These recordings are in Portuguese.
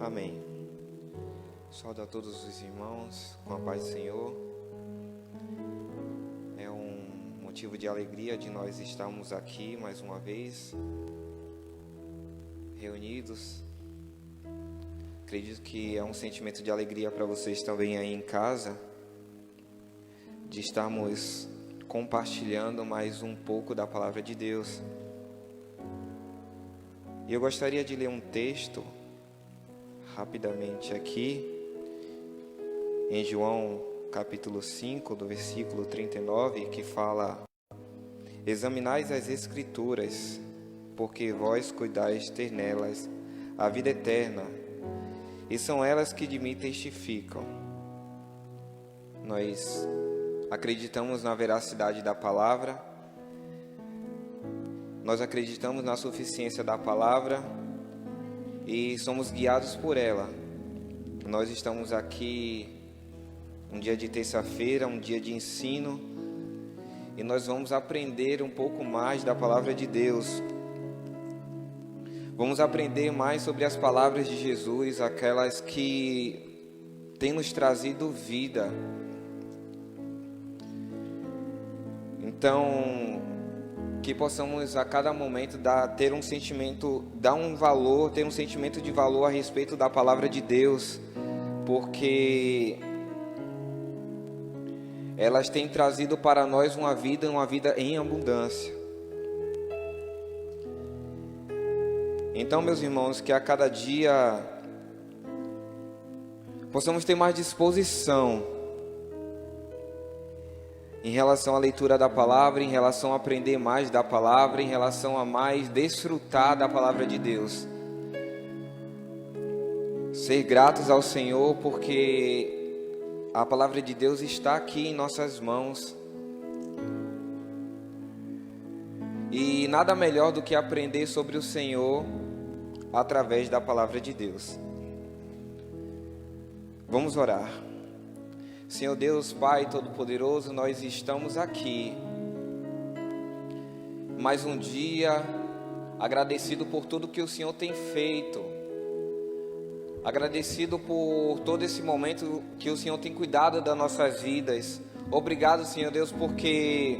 Amém. Saúdo a todos os irmãos com a paz do Senhor. É um motivo de alegria de nós estarmos aqui mais uma vez, reunidos. Acredito que é um sentimento de alegria para vocês também aí em casa, de estarmos compartilhando mais um pouco da palavra de Deus. E eu gostaria de ler um texto rapidamente aqui, em João capítulo 5, do versículo 39, que fala: examinais as Escrituras, porque vós cuidais ter nelas a vida eterna, e são elas que de mim testificam. Nós acreditamos na veracidade da palavra, nós acreditamos na suficiência da palavra e somos guiados por ela. Nós estamos aqui um dia de terça-feira, um dia de ensino, e nós vamos aprender um pouco mais da palavra de Deus. Vamos aprender mais sobre as palavras de Jesus, aquelas que têm nos trazido vida. Então, que possamos a cada momento ter um sentimento, dar um valor, ter um sentimento de valor a respeito da palavra de Deus, porque elas têm trazido para nós uma vida em abundância. Então, meus irmãos, que a cada dia possamos ter mais disposição em relação à leitura da palavra, em relação a aprender mais da palavra, em relação a mais desfrutar da palavra de Deus. Ser gratos ao Senhor, porque a palavra de Deus está aqui em nossas mãos. E nada melhor do que aprender sobre o Senhor através da palavra de Deus. Vamos orar. Senhor Deus, Pai Todo-Poderoso, nós estamos aqui mais um dia agradecido por tudo que o Senhor tem feito, agradecido por todo esse momento que o Senhor tem cuidado das nossas vidas. Obrigado, Senhor Deus, porque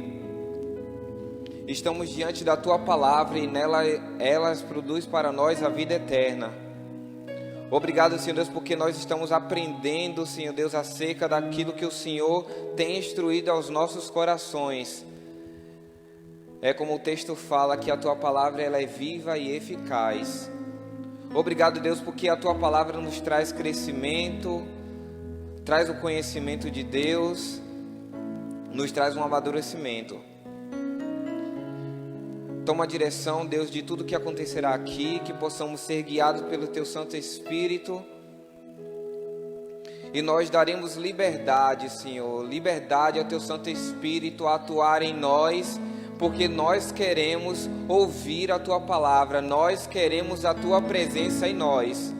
estamos diante da Tua palavra e elas produzem para nós a vida eterna. Obrigado, Senhor Deus, porque nós estamos aprendendo, Senhor Deus, acerca daquilo que o Senhor tem instruído aos nossos corações. É como o texto fala, que a Tua palavra ela é viva e eficaz. Obrigado, Deus, porque a Tua palavra nos traz crescimento, traz o conhecimento de Deus, nos traz um amadurecimento. Toma a direção, Deus, de tudo que acontecerá aqui, que possamos ser guiados pelo Teu Santo Espírito. E nós daremos liberdade, Senhor, liberdade ao Teu Santo Espírito a atuar em nós, porque nós queremos ouvir a Tua palavra, nós queremos a Tua presença em nós.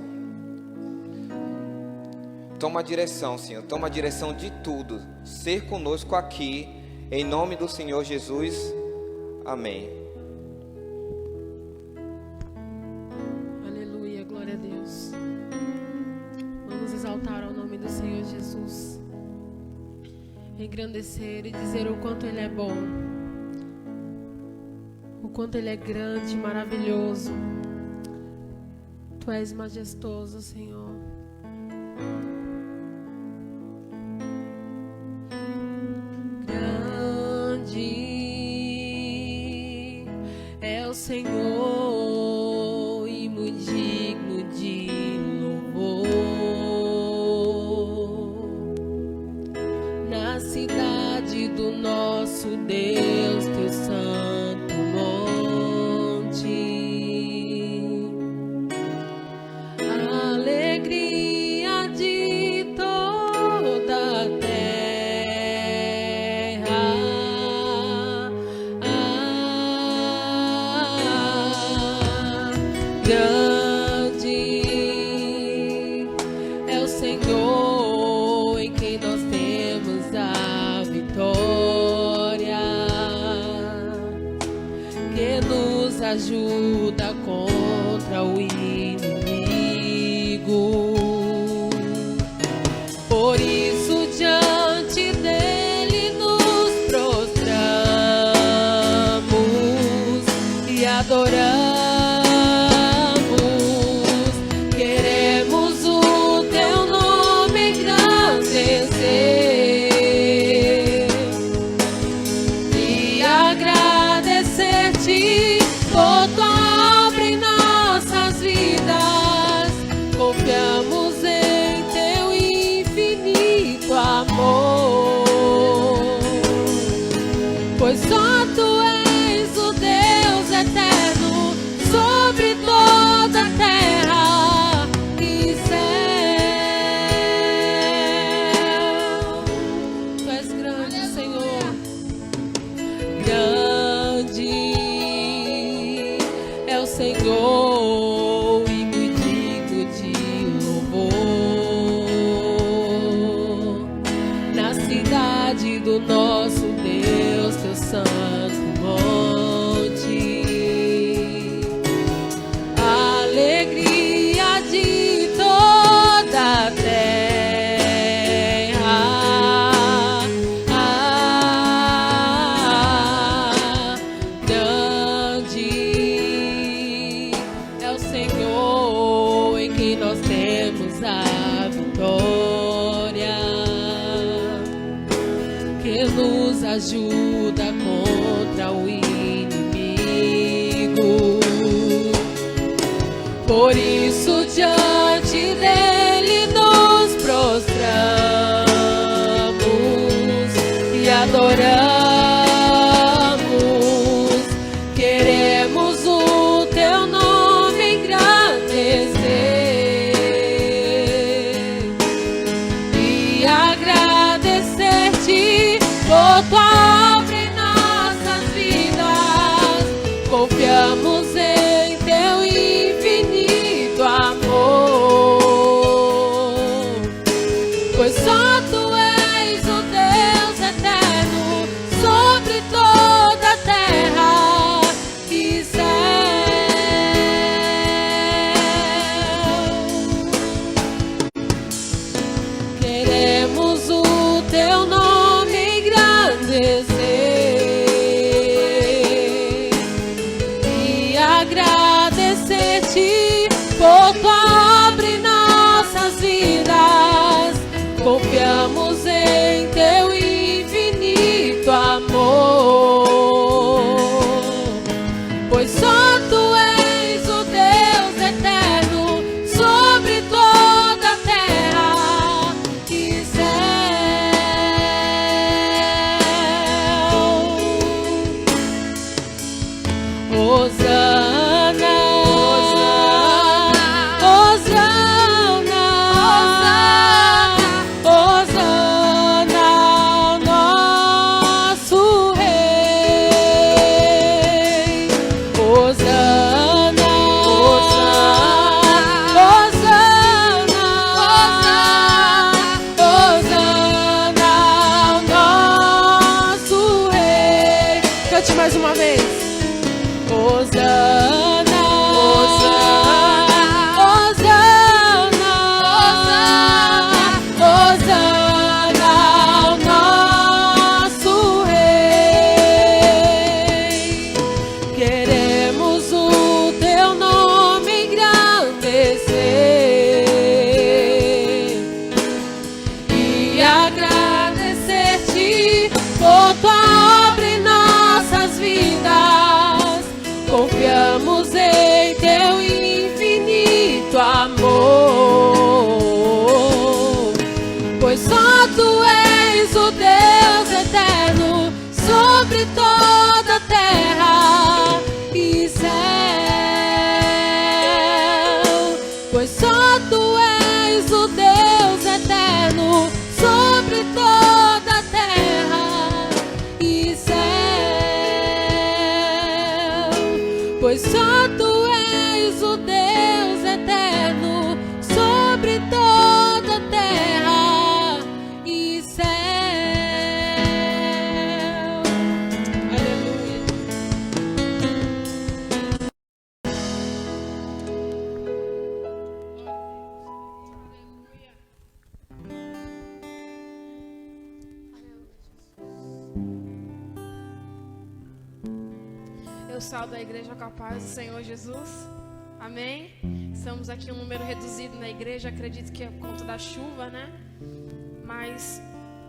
Toma a direção, Senhor, toma a direção de tudo, ser conosco aqui, em nome do Senhor Jesus, amém. Exaltar ao nome do Senhor Jesus, engrandecer e dizer o quanto Ele é bom, o quanto Ele é grande, maravilhoso. Tu és majestoso, Senhor. Grande é o Senhor e muito digno de cidade do nosso Deus, Teu santo monte. Alegria de toda a terra. Grande é o Senhor em quem nós temos a vitória, que nos ajuda contra o inimigo. temos a vitória, que nos ajuda contra o inimigo. Por isso diante dele nos prostramos e adoramos. Queremos o teu nome engrandecer e agradecer-te por tua obra em nossas vidas. Confiamos em teu infinito amor, pois só tu és o Deus eterno sobre toda a terra e céu. Queremos o teu nome engrandecer e agradecer-te por tua obra em nossas vidas. Confiamos em teu infinito amor, pois só tu és o Deus eterno sobre toda a terra e céu. Hosana, Hosana, Hosana ao nosso Rei. Hosana, Hosana, Hosana ao nosso Rei. Cante mais uma vez. Hosana, Hosana, Hosana ao nosso Rei. Queremos o teu nome engrandecer e agradecer-te por tua obra em nossas vidas. Confiamos em teu infinito amor, pois só tu és o Deus eterno sobre toda a terra e céu. Pois só tu és o Deus eterno sobre toda a terra e céu. Pois só tu és o Deus eterno sobre toda a terra e céu. Aleluia. Eu saldo a igreja com a paz do Senhor Jesus. Amém? Estamos aqui um número reduzido na igreja. Acredito que é por conta da chuva, né? Mas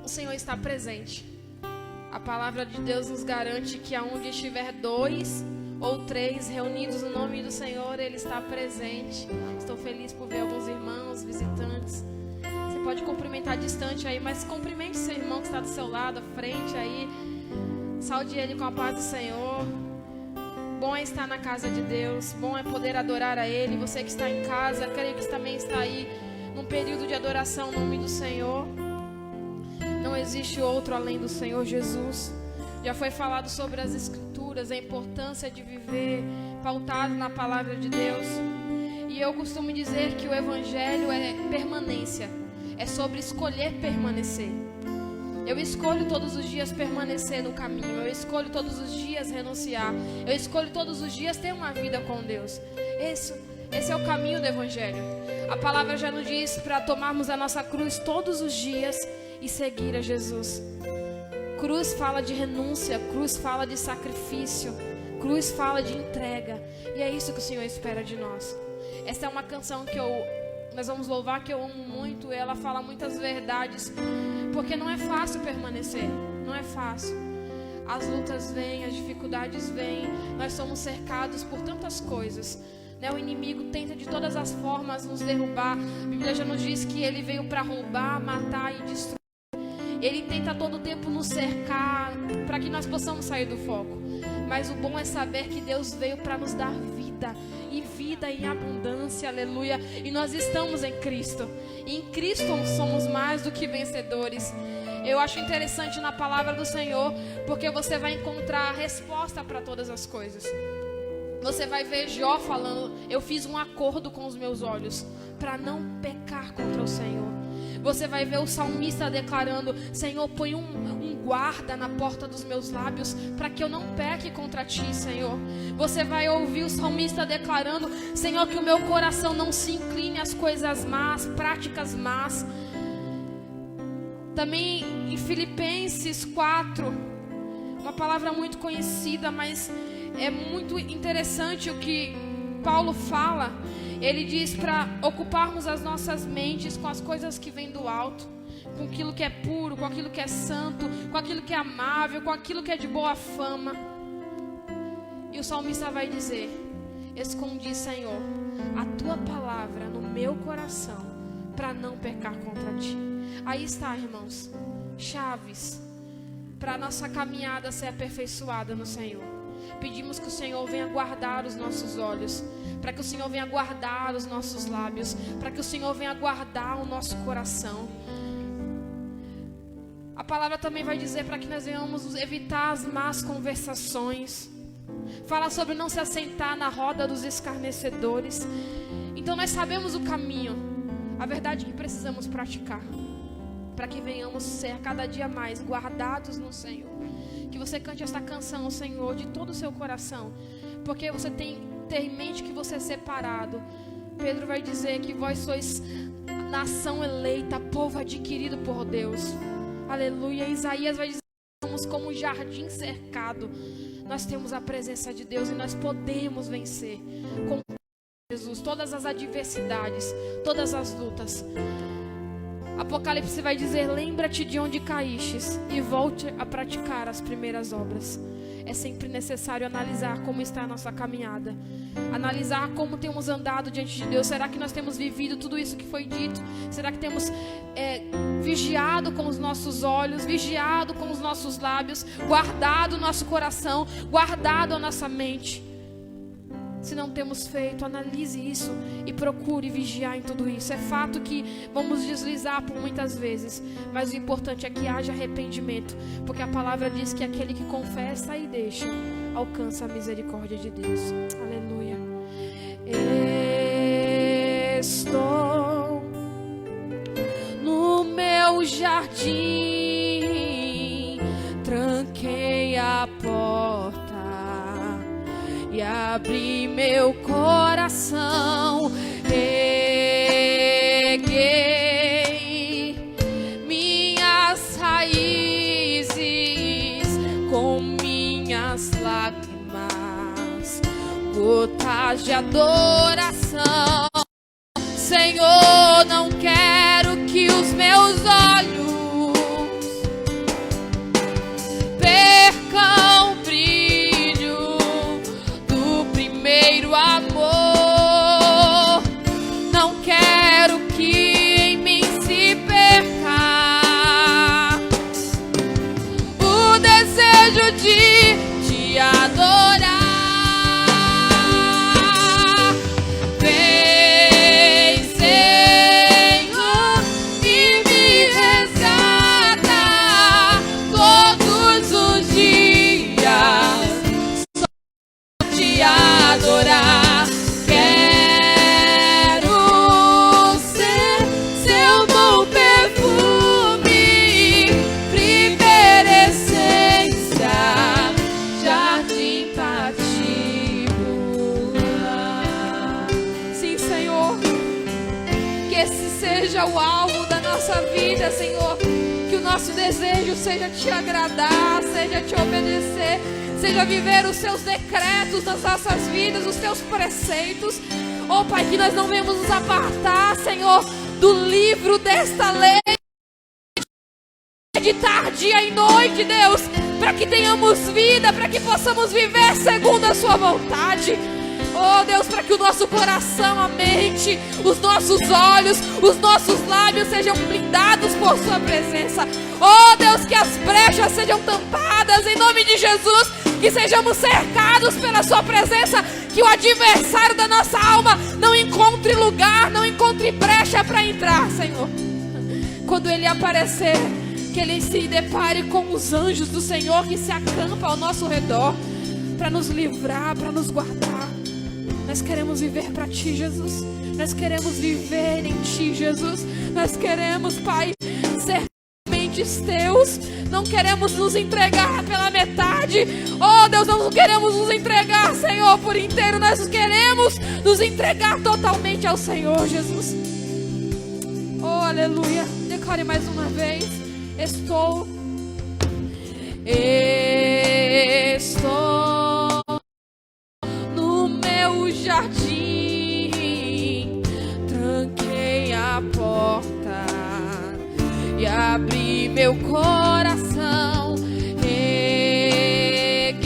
o Senhor está presente. A palavra de Deus nos garante que aonde estiver 2 ou 3 reunidos no nome do Senhor, Ele está presente. Estou feliz por ver alguns irmãos, visitantes. Você pode cumprimentar distante aí, mas cumprimente seu irmão que está do seu lado, à frente aí. Saúde ele com a paz do Senhor. Bom é estar na casa de Deus, bom é poder adorar a Ele. Você que está em casa, creio que também está aí num período de adoração no nome do Senhor. Não existe outro além do Senhor Jesus. Já foi falado sobre as Escrituras, a importância de viver pautado na palavra de Deus. E eu costumo dizer que o Evangelho é permanência, é sobre escolher permanecer. Eu escolho todos os dias permanecer no caminho. Eu escolho todos os dias renunciar. Eu escolho todos os dias ter uma vida com Deus. Esse é o caminho do Evangelho. A palavra já nos diz para tomarmos a nossa cruz todos os dias e seguir a Jesus. Cruz fala de renúncia. Cruz fala de sacrifício. Cruz fala de entrega. E é isso que o Senhor espera de nós. Essa é uma canção que eu Nós vamos louvar, que eu amo muito. Ela fala muitas verdades, porque não é fácil permanecer, não é fácil. As lutas vêm, as dificuldades vêm, nós somos cercados por tantas coisas, né? O inimigo tenta de todas as formas nos derrubar. A Bíblia já nos diz que ele veio para roubar, matar e destruir. Ele tenta todo tempo nos cercar para que nós possamos sair do foco. Mas o bom é saber que Deus veio para nos dar vida, e vida em abundância, aleluia. E nós estamos em Cristo, e em Cristo somos mais do que vencedores. Eu acho interessante na palavra do Senhor, porque você vai encontrar a resposta para todas as coisas. Você vai ver Jó falando: eu fiz um acordo com os meus olhos para não pecar contra o Senhor. Você vai ver o salmista declarando: Senhor, põe um guarda na porta dos meus lábios, para que eu não peque contra ti, Senhor. Você vai ouvir o salmista declarando: Senhor, que o meu coração não se incline às coisas más, práticas más. Também em Filipenses 4, uma palavra muito conhecida, mas é muito interessante o que Paulo fala. Ele diz para ocuparmos as nossas mentes com as coisas que vêm do alto, com aquilo que é puro, com aquilo que é santo, com aquilo que é amável, com aquilo que é de boa fama. E o salmista vai dizer: escondi, Senhor, a tua palavra no meu coração, para não pecar contra ti. Aí está, irmãos, chaves para a nossa caminhada ser aperfeiçoada no Senhor. Pedimos que o Senhor venha guardar os nossos olhos, para que o Senhor venha guardar os nossos lábios, para que o Senhor venha guardar o nosso coração. A palavra também vai dizer para que nós venhamos evitar as más conversações. Fala sobre não se assentar na roda dos escarnecedores. Então nós sabemos o caminho, a verdade que precisamos praticar, para que venhamos ser cada dia mais guardados no Senhor. Que você cante esta canção ao Senhor de todo o seu coração, porque você tem que ter em mente que você é separado. Pedro vai dizer que vós sois nação eleita, povo adquirido por Deus. Aleluia. Isaías vai dizer que somos como um jardim cercado. Nós temos a presença de Deus e nós podemos vencer com Jesus todas as adversidades, todas as lutas. Apocalipse vai dizer: lembra-te de onde caístes e volte a praticar as primeiras obras. É sempre necessário analisar como está a nossa caminhada, analisar como temos andado diante de Deus. Será que nós temos vivido tudo isso que foi dito? Será que temos vigiado com os nossos olhos, vigiado com os nossos lábios, guardado o nosso coração, guardado a nossa mente? Se não temos feito, analise isso e procure vigiar em tudo isso. É fato que vamos deslizar por muitas vezes, mas o importante é que haja arrependimento, porque a palavra diz que aquele que confessa e deixa alcança a misericórdia de Deus. Aleluia. Estou no meu jardim, tranquei a porta e abri meu coração, reguei minhas raízes com minhas lágrimas, gotas de adoração. Senhor, não quero que os meus olhos percam o brilho do primeiro amor. Não quero que em mim se perca o desejo de te adorar. Adorar, quero ser seu bom perfume, primeira essência, jardim cativo. Sim, Senhor, que esse seja o alvo da nossa vida, Senhor. Que o nosso desejo seja te agradar, seja te obedecer, seja viver os seus decretos nas nossas vidas, os teus preceitos, Oh, Pai, que nós não venhamos nos apartar, Senhor, do livro desta lei, de tarde dia e noite, Deus, para que tenhamos vida, para que possamos viver segundo a sua vontade. Oh, Deus, para que o nosso coração, a mente, os nossos olhos, os nossos lábios sejam blindados por sua presença. Oh, Deus, que as brechas sejam tampadas em nome de Jesus, que sejamos cercados pela sua presença, que o adversário da nossa alma não encontre lugar, não encontre brecha para entrar, Senhor. Quando ele aparecer, que ele se depare com os anjos do Senhor que se acampam ao nosso redor para nos livrar, para nos guardar. Nós queremos viver para Ti, Jesus. Nós queremos viver em Ti, Jesus. Nós queremos, Pai, ser mentes Teus. Não queremos nos entregar pela metade. Oh, Deus, não queremos nos entregar, Senhor, por inteiro. Nós queremos nos entregar totalmente ao Senhor, Jesus. Oh, aleluia. Declare mais uma vez. Estou no meu jardim, tranquei a porta e abri meu coração, reguei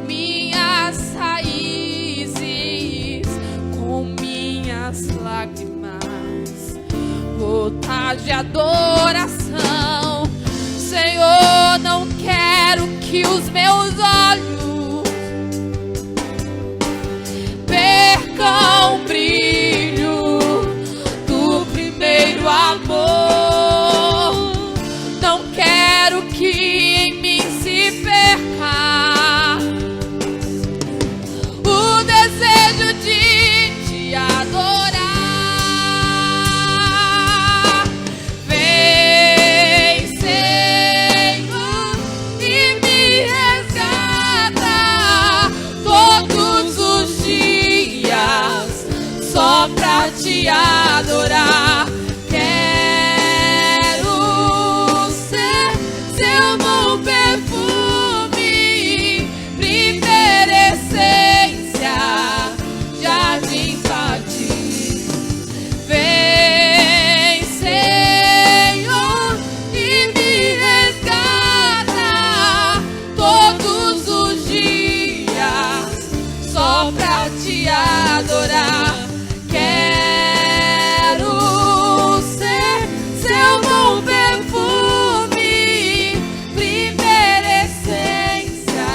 minhas raízes com minhas lágrimas, gotas de adoração. Senhor, não quero que os meus olhos percam o brilho do primeiro amor. Não quero que em mim se perca o desejo de te adorar. Só pra te adorar, quero ser seu bom perfume, primeira essência, jardim Pati. Vem, Senhor, e me resgata todos os dias, só pra te adorar. Quero ser seu bom perfume, primeira essência,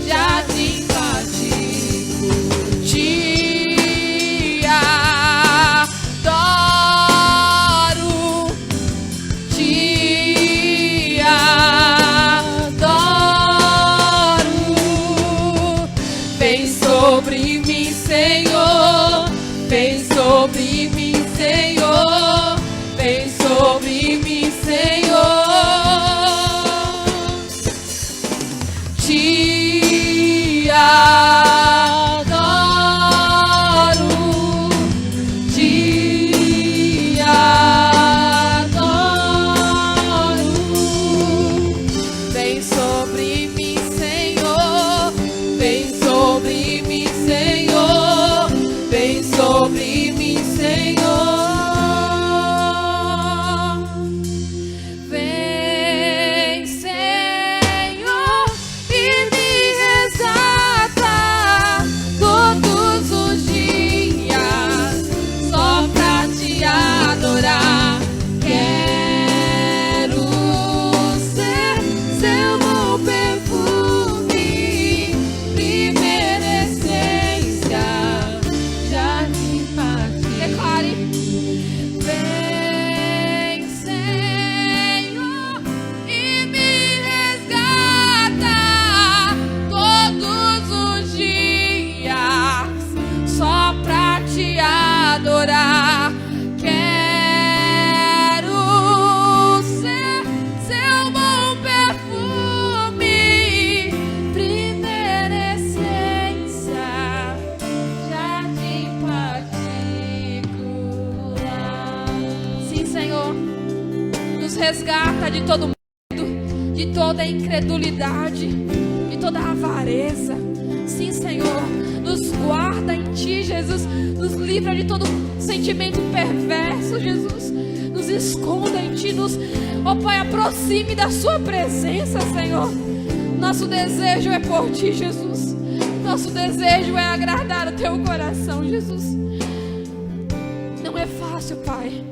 jardim Pati. Te adoro, te adoro. Vem sobre mim, Senhor. Vem sobre mim, Senhor. Vem sobre mim, Senhor. Te adoro, te adoro. Vem sobre mim, Senhor. Vem sobre mim, Senhor. Vem sobre mim, Senhor. Vem, Senhor, e me resgata todos os dias, só pra te adorar. Quero ser seu bom perfume, primeira essência, jardim Pati. Declare. Vem, Senhor, e me resgata todos os dias, só pra te adorar. Quero ser seu bom perfume, primeira essência, jardim particular. Sim, Senhor, nos resgata de todo medo, de toda incredulidade, de toda avareza. Sim, Senhor, Nos guarda em Ti, Jesus. Nos livra de todo sentimento perverso, Jesus. Nos esconda em Ti. Ó Pai, aproxime da Sua presença, Senhor. Nosso desejo é por Ti, Jesus. Nosso desejo é agradar o Teu coração, Jesus. Não é fácil, Pai.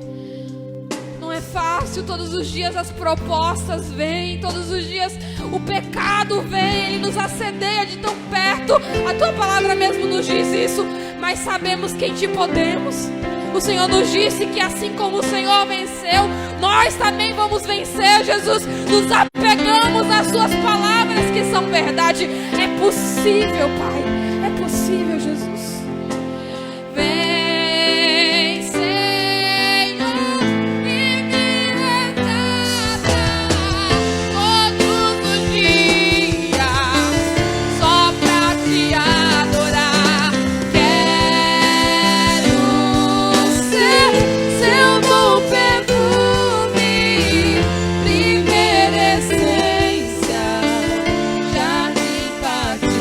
Não é fácil. Todos os dias as propostas vêm. Todos os dias o pecado vem. Ele nos assedeia de tão perto. A Tua palavra mesmo nos diz isso. Mas sabemos que em Ti podemos. O Senhor nos disse que assim como o Senhor venceu, nós também vamos vencer, Jesus. Nos apegamos às Suas palavras que são verdade. É possível, Pai. É possível, Jesus. Vem, Senhor, e me resgata todos os dias, só pra Te adorar. Quero ser Seu bom perfume, primeira essência, jardim particular.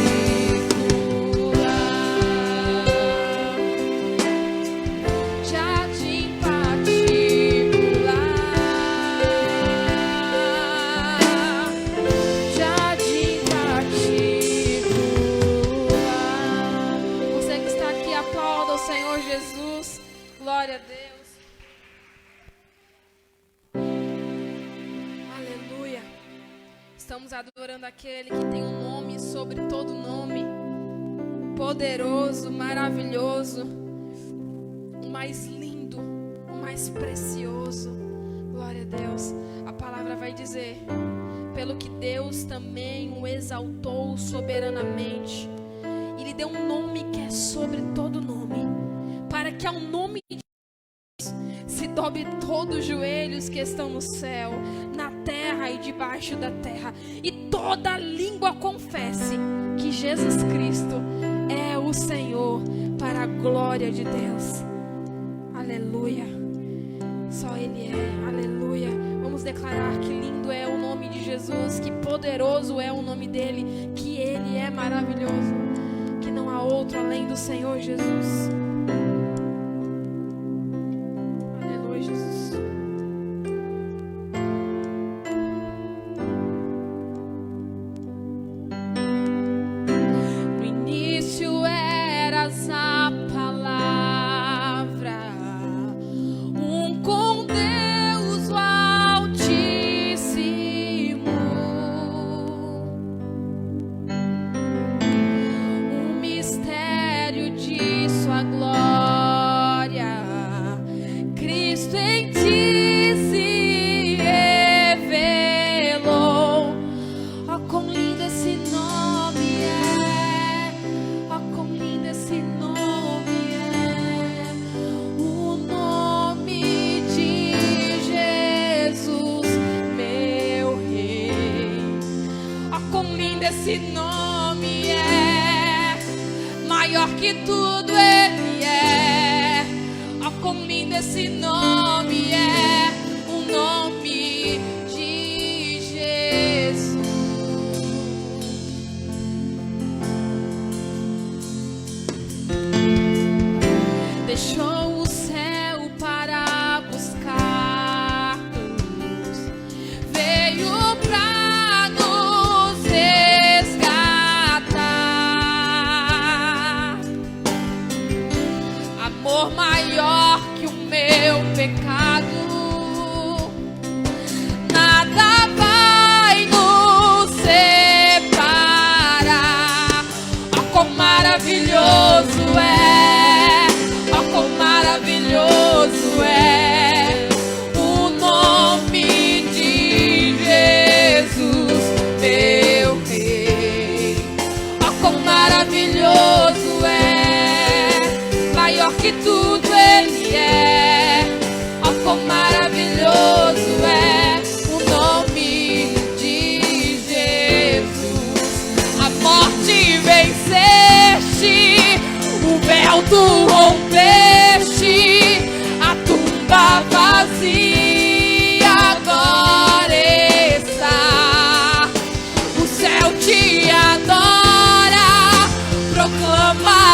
Jardim particular. Jardim particular. Você que está aqui, aplauda o Senhor Jesus. Glória a Deus. Aleluia. Estamos adorando aquele que tem um nome sobre todo nome. Poderoso, maravilhoso. O mais lindo, o mais precioso. Glória a Deus. A palavra vai dizer: pelo que Deus também o exaltou soberanamente, e lhe deu um nome que é sobre todo nome, para que ao nome de Jesus se dobre todos os joelhos que estão no céu, na terra e debaixo da terra, e toda língua confesse que Jesus Cristo é o Senhor, para a glória de Deus. Aleluia. Só Ele é. Aleluia. Vamos declarar que lindo é o nome de Jesus, que poderoso é o nome dEle, que Ele é maravilhoso, que não há outro além do Senhor Jesus. Aleluia, Jesus. No início eras a palavra, com Deus o Altíssimo, o mistério de Sua glória, Cristo em Ti se revelou. Ó, quão lindo esse nome é! Ó, quão lindo esse nome é! O nome de Jesus, meu Rei. Ó, quão lindo esse nome é! Maior que tudo Ele é. Ó, quão lindo esse nome é! O nome de Jesus. Deixou o céu para buscar-nos, veio pra nos resgatar. Amor maior que o meu pecado, nada vai nos separar. Ó, quão maravilhoso é! Ó, quão maravilhoso é o nome de Jesus, meu Rei. Ó, quão maravilhoso é! Maior que tudo Ele é. Ó, quão maravilhoso é o nome de Jesus. A morte venceste, o véu tu rompeste, a tumba vazia agora está. O céu te adora, proclama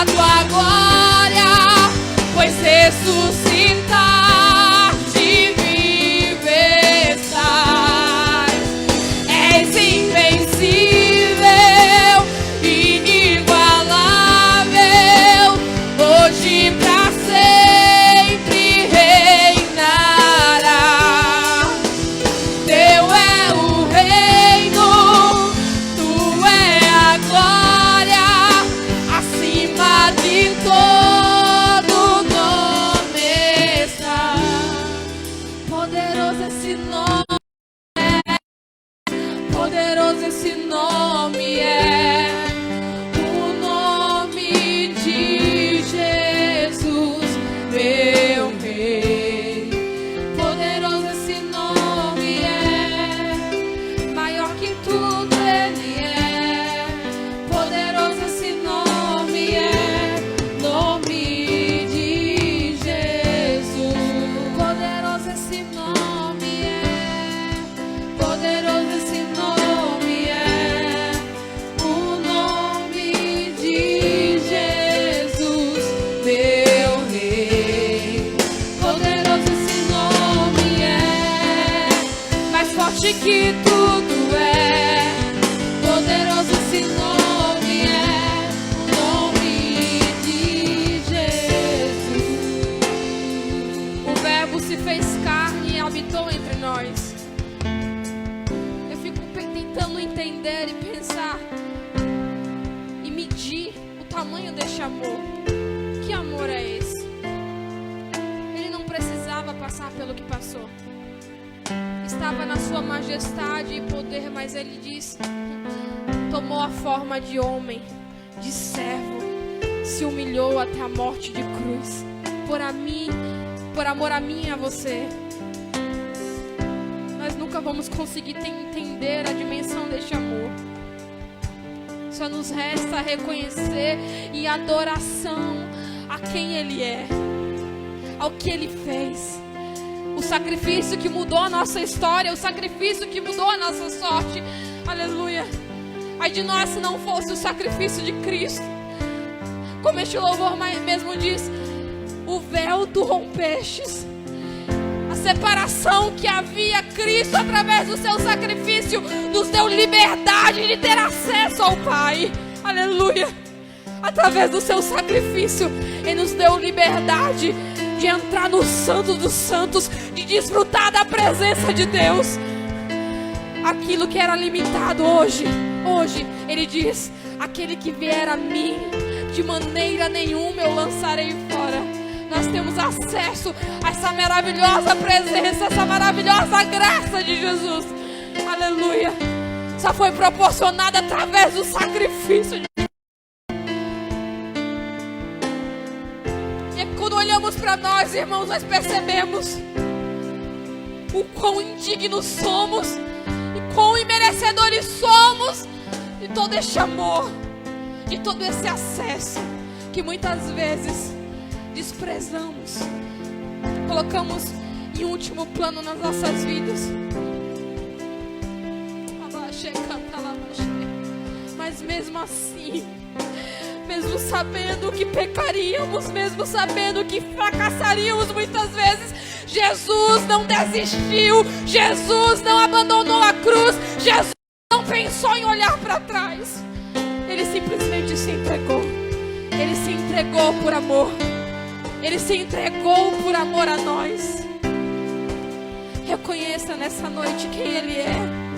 forte que tudo é, poderoso esse nome é, o nome de Jesus. O Verbo se fez carne e habitou entre nós. Eu fico tentando entender e pensar e medir o tamanho deste amor. Que amor é esse? Ele não precisava passar pelo que passou. Estava na sua majestade e poder, mas ele diz: tomou a forma de homem, de servo, se humilhou até a morte de cruz, por amor a mim e a você. Nós nunca vamos conseguir entender a dimensão deste amor. Só nos resta reconhecer e adoração a quem ele é, ao que ele fez. O sacrifício que mudou a nossa história, o sacrifício que mudou a nossa sorte. Aleluia. Ai de nós se não fosse o sacrifício de Cristo. Como este louvor mesmo diz, o véu tu rompestes. A separação que havia, Cristo através do seu sacrifício nos deu liberdade de ter acesso ao Pai. Aleluia. Através do seu sacrifício ele nos deu liberdade de entrar no Santo dos Santos, de desfrutar da presença de Deus. Aquilo que era limitado hoje ele diz: aquele que vier a mim, de maneira nenhuma eu lançarei fora. Nós temos acesso a essa maravilhosa presença, essa maravilhosa graça de Jesus. Aleluia. Só foi proporcionada através do sacrifício de Quando olhamos para nós, irmãos, nós percebemos o quão indignos somos e quão imerecedores somos de todo este amor, de todo esse acesso que muitas vezes desprezamos, colocamos em último plano nas nossas vidas. Mas mesmo assim, mesmo sabendo que pecaríamos, mesmo sabendo que fracassaríamos muitas vezes, Jesus não desistiu, Jesus não abandonou a cruz, Jesus não pensou em olhar para trás. Ele simplesmente se entregou. Ele se entregou por amor. Ele se entregou por amor a nós. Reconheça nessa noite quem Ele é.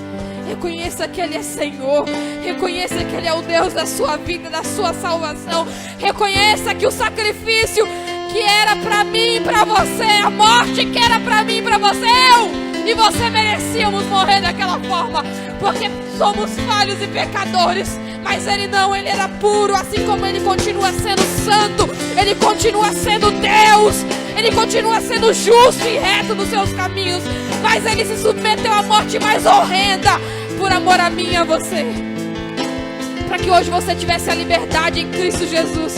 Reconheça que Ele é Senhor. Reconheça que Ele é o Deus da sua vida, da sua salvação. Reconheça que o sacrifício que era para mim e para você, a morte que era para mim e para você, eu e você merecíamos morrer daquela forma, porque somos falhos e pecadores. Mas Ele não, Ele era puro, assim como Ele continua sendo santo. Ele continua sendo Deus. Ele continua sendo justo e reto nos seus caminhos. Mas Ele se submeteu à morte mais horrenda por amor a mim e a você, para que hoje você tivesse a liberdade em Cristo Jesus,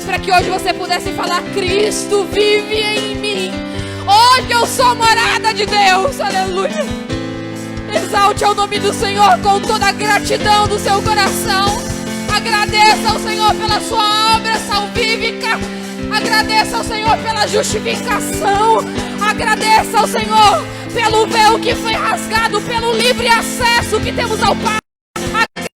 para que hoje você pudesse falar: Cristo vive em mim. Hoje eu sou morada de Deus. Aleluia. Exalte ao nome do Senhor com toda a gratidão do seu coração. Agradeça ao Senhor pela sua obra salvífica. Agradeça ao Senhor pela justificação. Agradeça ao Senhor pelo véu que foi rasgado, pelo livre acesso que temos ao Pai. Agradeça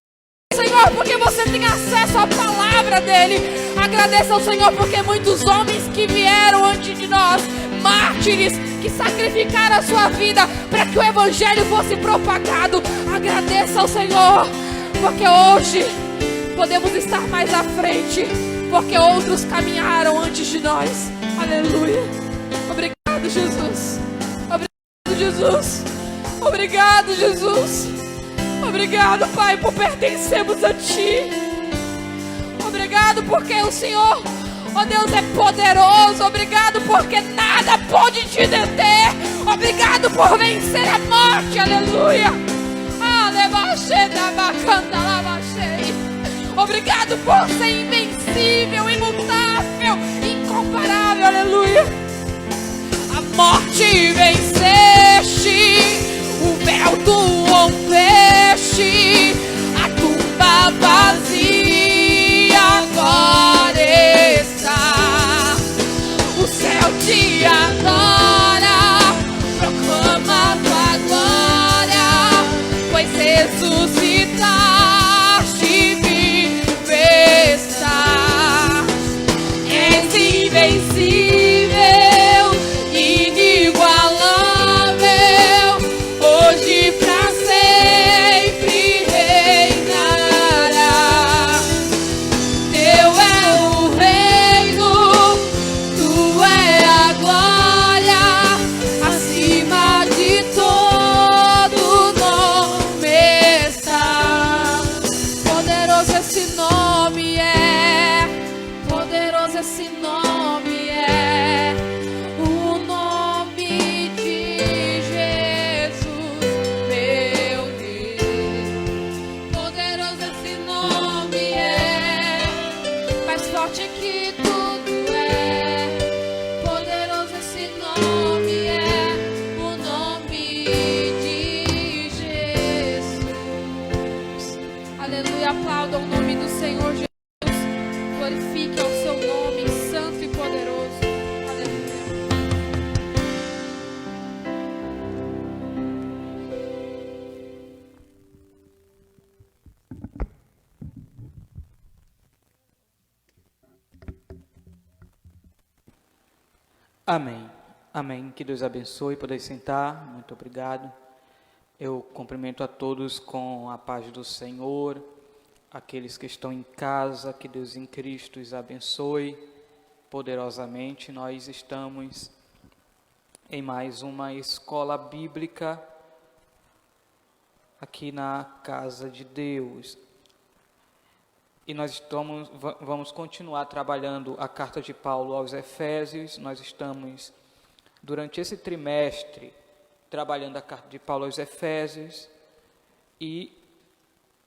ao Senhor porque você tem acesso à palavra dEle. Agradeça ao Senhor porque muitos homens que vieram antes de nós, mártires, que sacrificaram a sua vida para que o Evangelho fosse propagado. Agradeça ao Senhor porque hoje podemos estar mais à frente, porque outros caminharam antes de nós. Aleluia. Obrigado, Jesus. Obrigado, Jesus. Obrigado, Jesus. Obrigado, Pai, por pertencermos a Ti. Obrigado porque o Senhor, ó Deus, é poderoso. Obrigado porque nada pode te deter. Obrigado por vencer a morte. Aleluia. Obrigado por ser invencível, imutável, incomparável. Aleluia. A morte venceste, o véu tu rompeste, a tumba vazia agora está. O céu te adora, proclama tua glória. Amém. Amém. Que Deus abençoe. Poder sentar. Muito obrigado. Eu cumprimento a todos com a paz do Senhor. Aqueles que estão em casa, que Deus em Cristo os abençoe poderosamente. Nós estamos em mais uma escola bíblica aqui na casa de Deus. E nós vamos continuar trabalhando a carta de Paulo aos Efésios. Nós estamos, durante esse trimestre, trabalhando a carta de Paulo aos Efésios. E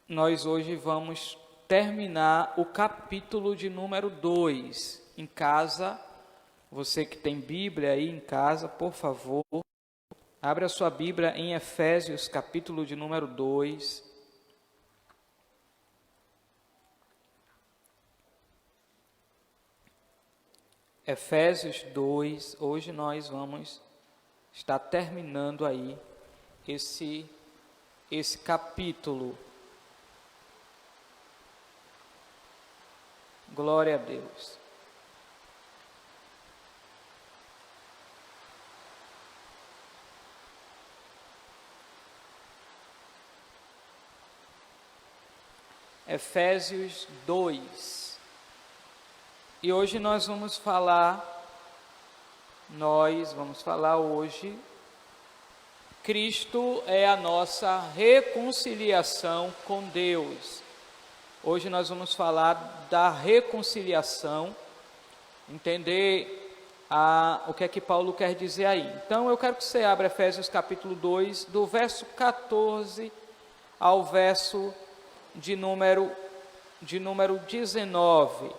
nós hoje vamos terminar o capítulo de número 2. Em casa, você que tem Bíblia aí em casa, por favor, abra a sua Bíblia em Efésios, capítulo de número 2. Efésios 2, hoje nós vamos estar terminando aí esse capítulo. Glória a Deus. Efésios 2. E hoje nós vamos falar hoje, Cristo é a nossa reconciliação com Deus. Hoje nós vamos falar da reconciliação, entender o que é que Paulo quer dizer aí. Então eu quero que você abra Efésios capítulo 2, do verso 14 ao verso de número 19.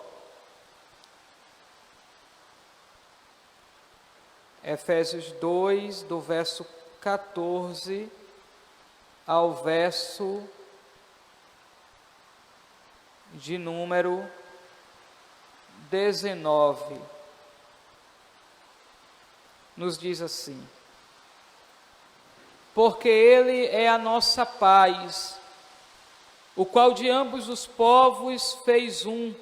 Efésios 2, do verso 14 ao verso de número 19. Nos diz assim: porque Ele é a nossa paz, o qual de ambos os povos fez um,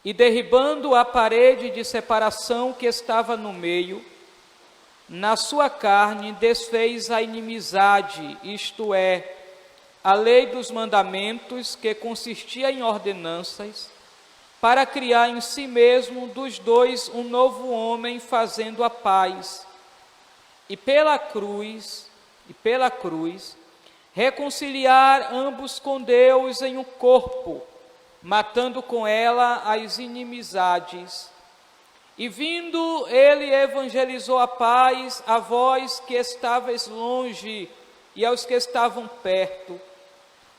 e derribando a parede de separação que estava no meio, na sua carne desfez a inimizade, isto é, a lei dos mandamentos, que consistia em ordenanças, para criar em si mesmo dos dois um novo homem, fazendo a paz, e pela cruz, reconciliar ambos com Deus em um corpo, matando com ela as inimizades. E vindo ele evangelizou a paz a vós que estáveis longe e aos que estavam perto,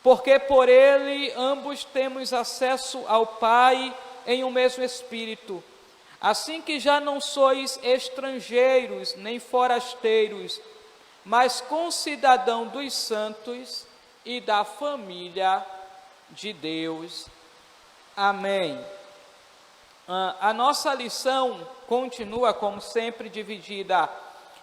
porque por ele ambos temos acesso ao Pai em um mesmo Espírito. Assim que já não sois estrangeiros nem forasteiros, mas concidadão dos santos e da família de Deus. Amém. A nossa lição continua, como sempre, dividida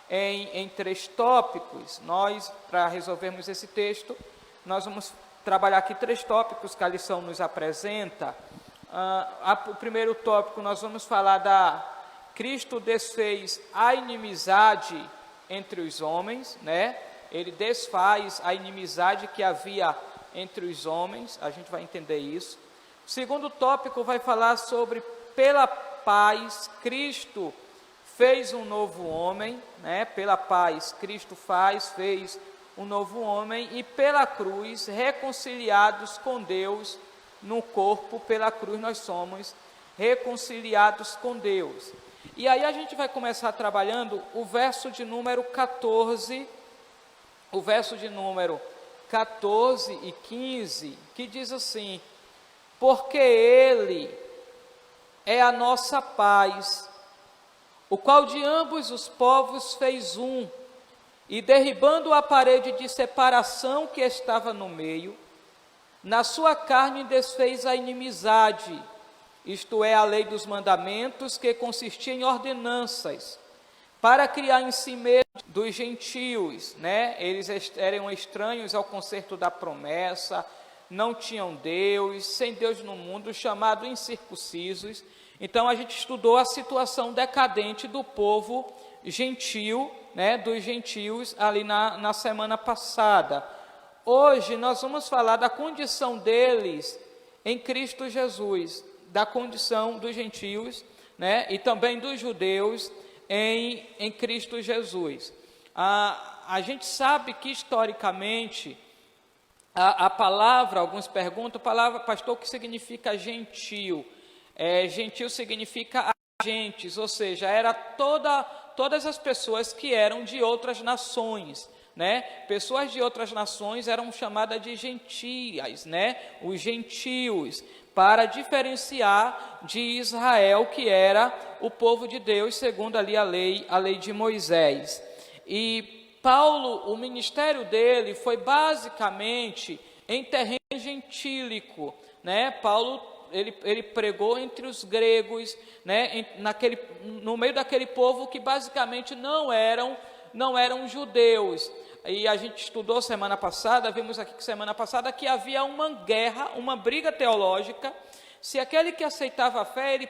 em 3 tópicos. Nós, para resolvermos esse texto, nós vamos trabalhar aqui 3 tópicos que a lição nos apresenta. O primeiro tópico, nós vamos falar da Cristo desfez a inimizade entre os homens, né? Ele desfaz a inimizade que havia entre os homens, a gente vai entender isso. O segundo tópico vai falar sobre, pela paz, Cristo fez um novo homem, né? Pela paz, Cristo fez um novo homem, e pela cruz, reconciliados com Deus no corpo, pela cruz nós somos reconciliados com Deus. E aí a gente vai começar trabalhando o verso de número 14, o verso de número 14 e 15, que diz assim: porque Ele é a nossa paz, o qual de ambos os povos fez um, e derribando a parede de separação que estava no meio, na sua carne desfez a inimizade, isto é, a lei dos mandamentos, que consistia em ordenanças, para criar em si mesmo dos gentios, né? Eles eram estranhos ao concerto da promessa, não tinham Deus, sem Deus no mundo, chamados incircuncisos, Então a gente estudou a situação decadente do povo gentil, né, dos gentios ali na semana passada. Hoje nós vamos falar da condição deles em Cristo Jesus, da condição dos gentios, né, e também dos judeus em Cristo Jesus. A gente sabe que historicamente a palavra, alguns perguntam, pastor, o que significa gentil? Gentil significa agentes, ou seja, era todas as pessoas que eram de outras nações, né? Pessoas de outras nações eram chamadas de gentias, né? Os gentios, para diferenciar de Israel, que era o povo de Deus, segundo ali a lei de Moisés. E Paulo, o ministério dele foi basicamente em terreno gentílico, né? Paulo, ele pregou entre os gregos, né? No meio daquele povo que basicamente não eram judeus. E a gente estudou semana passada, vimos aqui que semana passada que havia uma guerra, uma briga teológica. Se aquele que aceitava a fé, ele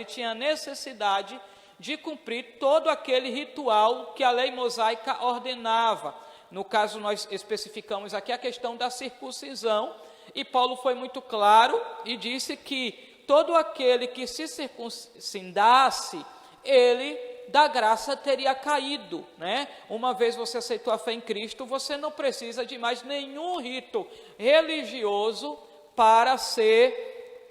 tinha necessidade de cumprir todo aquele ritual que a lei mosaica ordenava. No caso, nós especificamos aqui a questão da circuncisão, e Paulo foi muito claro e disse que todo aquele que se circuncidasse, ele da graça teria caído, né? Uma vez você aceitou a fé em Cristo, você não precisa de mais nenhum rito religioso para ser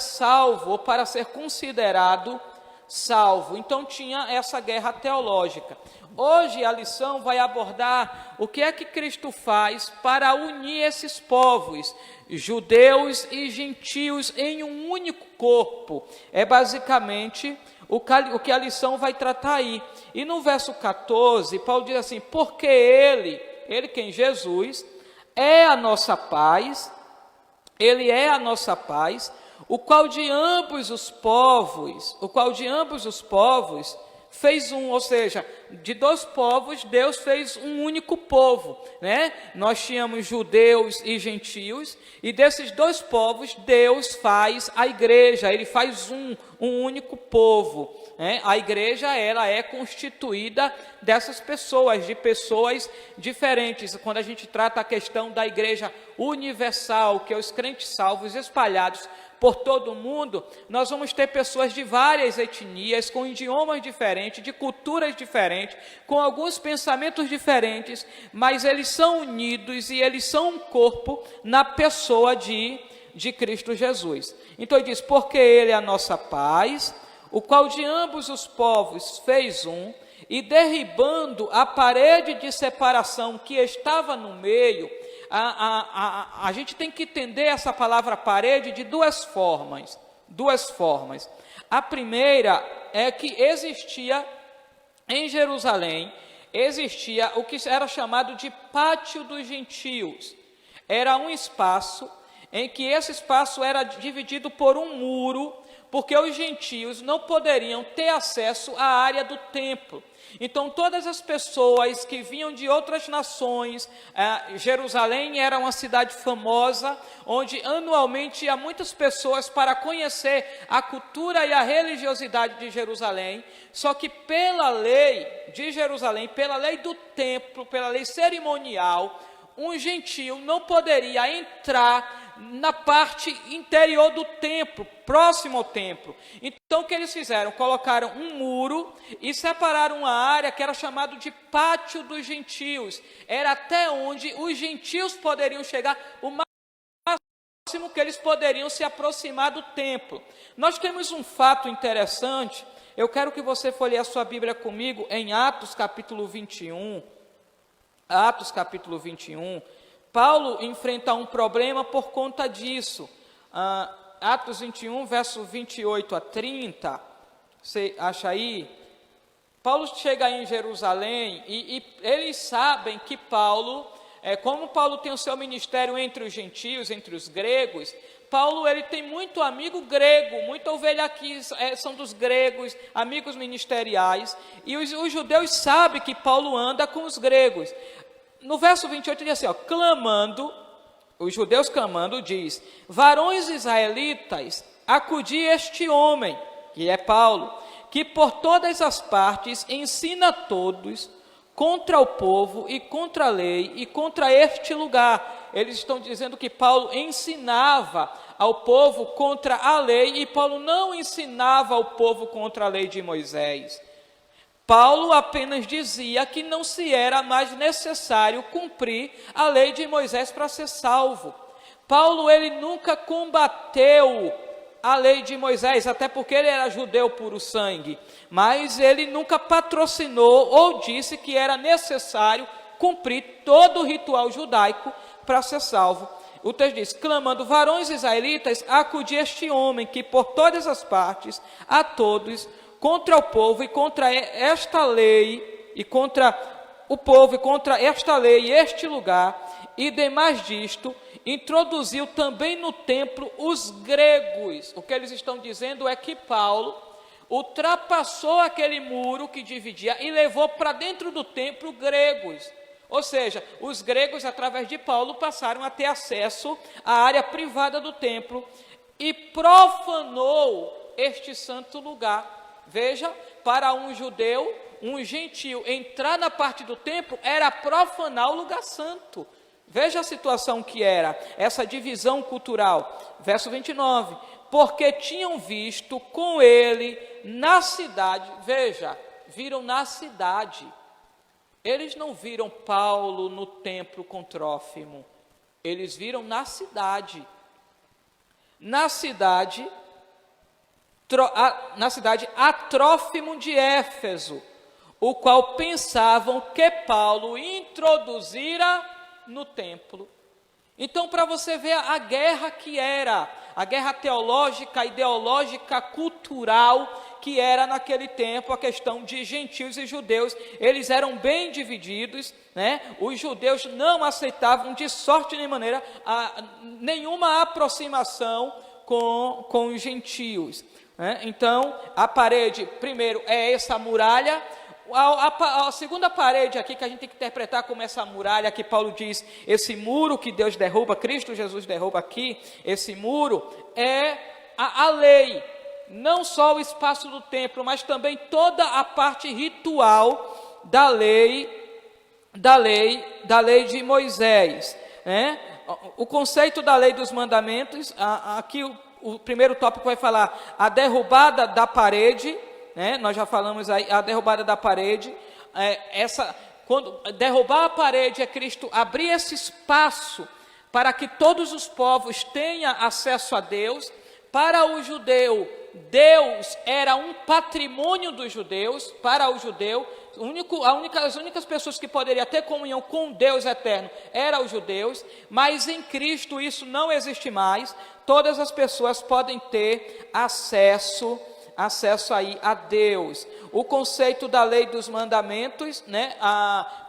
salvo, ou para ser considerado salvo. Então tinha essa guerra teológica. Hoje a lição vai abordar o que é que Cristo faz para unir esses povos, judeus e gentios, em um único corpo. É basicamente o que a lição vai tratar aí. E no verso 14, Paulo diz assim: porque ele quem? Jesus, é a nossa paz, ele é a nossa paz, o qual de ambos os povos fez um, ou seja, de dois povos Deus fez um único povo, né? Nós tínhamos judeus e gentios, e desses dois povos Deus faz a igreja, ele faz um único povo, né? A igreja, ela é constituída dessas pessoas, de pessoas diferentes. Quando a gente trata a questão da igreja universal, que é os crentes salvos espalhados por todo o mundo, nós vamos ter pessoas de várias etnias, com idiomas diferentes, de culturas diferentes, com alguns pensamentos diferentes, mas eles são unidos e eles são um corpo na pessoa de Cristo Jesus. Então ele diz: porque ele é a nossa paz, o qual de ambos os povos fez um, e derribando a parede de separação que estava no meio. A gente tem que entender essa palavra parede de duas formas. A primeira é que existia em Jerusalém, existia o que era chamado de pátio dos gentios. Era um espaço em que esse espaço era dividido por um muro, porque os gentios não poderiam ter acesso à área do templo. Então todas as pessoas que vinham de outras nações, Jerusalém era uma cidade famosa, onde anualmente ia muitas pessoas para conhecer a cultura e a religiosidade de Jerusalém. Só que pela lei de Jerusalém, pela lei do templo, pela lei cerimonial, um gentio não poderia entrar na parte interior do templo, próximo ao templo. Então o que eles fizeram? Colocaram um muro e separaram uma área que era chamado de pátio dos gentios. Era até onde os gentios poderiam chegar, o máximo que eles poderiam se aproximar do templo. Nós temos um fato interessante. Eu quero que você folheie a sua Bíblia comigo em Atos capítulo 21. Atos capítulo 21. Paulo enfrenta um problema por conta disso. Atos 21, verso 28 a 30. Você acha aí? Paulo chega em Jerusalém e eles sabem que Paulo, como Paulo tem o seu ministério entre os gentios, entre os gregos, Paulo ele tem muito amigo grego, muita ovelha aqui são dos gregos, amigos ministeriais, e os judeus sabem que Paulo anda com os gregos. No verso 28 diz assim, clamando, os judeus clamando, diz: varões israelitas, acudi este homem, que é Paulo, que por todas as partes ensina a todos contra o povo e contra a lei e contra este lugar. Eles estão dizendo que Paulo ensinava ao povo contra a lei, e Paulo não ensinava ao povo contra a lei de Moisés. Paulo apenas dizia que não se era mais necessário cumprir a lei de Moisés para ser salvo. Paulo, ele nunca combateu a lei de Moisés, até porque ele era judeu puro sangue, mas ele nunca patrocinou ou disse que era necessário cumprir todo o ritual judaico para ser salvo. O texto diz: clamando, varões israelitas, acudi este homem que por todas as partes, a todos, contra o povo e contra esta lei, e contra o povo e contra esta lei e este lugar, e demais disto, introduziu também no templo os gregos. O que eles estão dizendo é que Paulo ultrapassou aquele muro que dividia e levou para dentro do templo gregos. Ou seja, os gregos, através de Paulo, passaram a ter acesso à área privada do templo e profanou este santo lugar. Veja, para um judeu, um gentio, entrar na parte do templo era profanar o lugar santo. Veja a situação que era, essa divisão cultural. Verso 29, porque tinham visto com ele na cidade, veja, viram na cidade. Eles não viram Paulo no templo com Trófimo, eles viram na cidade. Na cidade a Trófimo de Éfeso, o qual pensavam que Paulo introduzira no templo. Então, para você ver a guerra que era, a guerra teológica, ideológica, cultural que era naquele tempo, a questão de gentios e judeus, eles eram bem divididos, né? Os judeus não aceitavam de sorte nem maneira nenhuma aproximação com os gentios, né? Então, a parede, primeiro, é essa muralha. A segunda parede aqui que a gente tem que interpretar como essa muralha que Paulo diz, esse muro que Deus derruba, Cristo Jesus derruba aqui, esse muro é a lei, não só o espaço do templo, mas também toda a parte ritual da lei de Moisés, né? O conceito da lei dos mandamentos, aqui o primeiro tópico vai falar a derrubada da parede, né? Nós já falamos aí, a derrubada da parede, quando derrubar a parede é Cristo abrir esse espaço para que todos os povos tenham acesso a Deus. Para o judeu, Deus era um patrimônio dos judeus. Para o judeu, as únicas pessoas que poderiam ter comunhão com Deus eterno eram os judeus, mas em Cristo isso não existe mais. Todas as pessoas podem ter acesso aí a Deus. O conceito da lei dos mandamentos, né?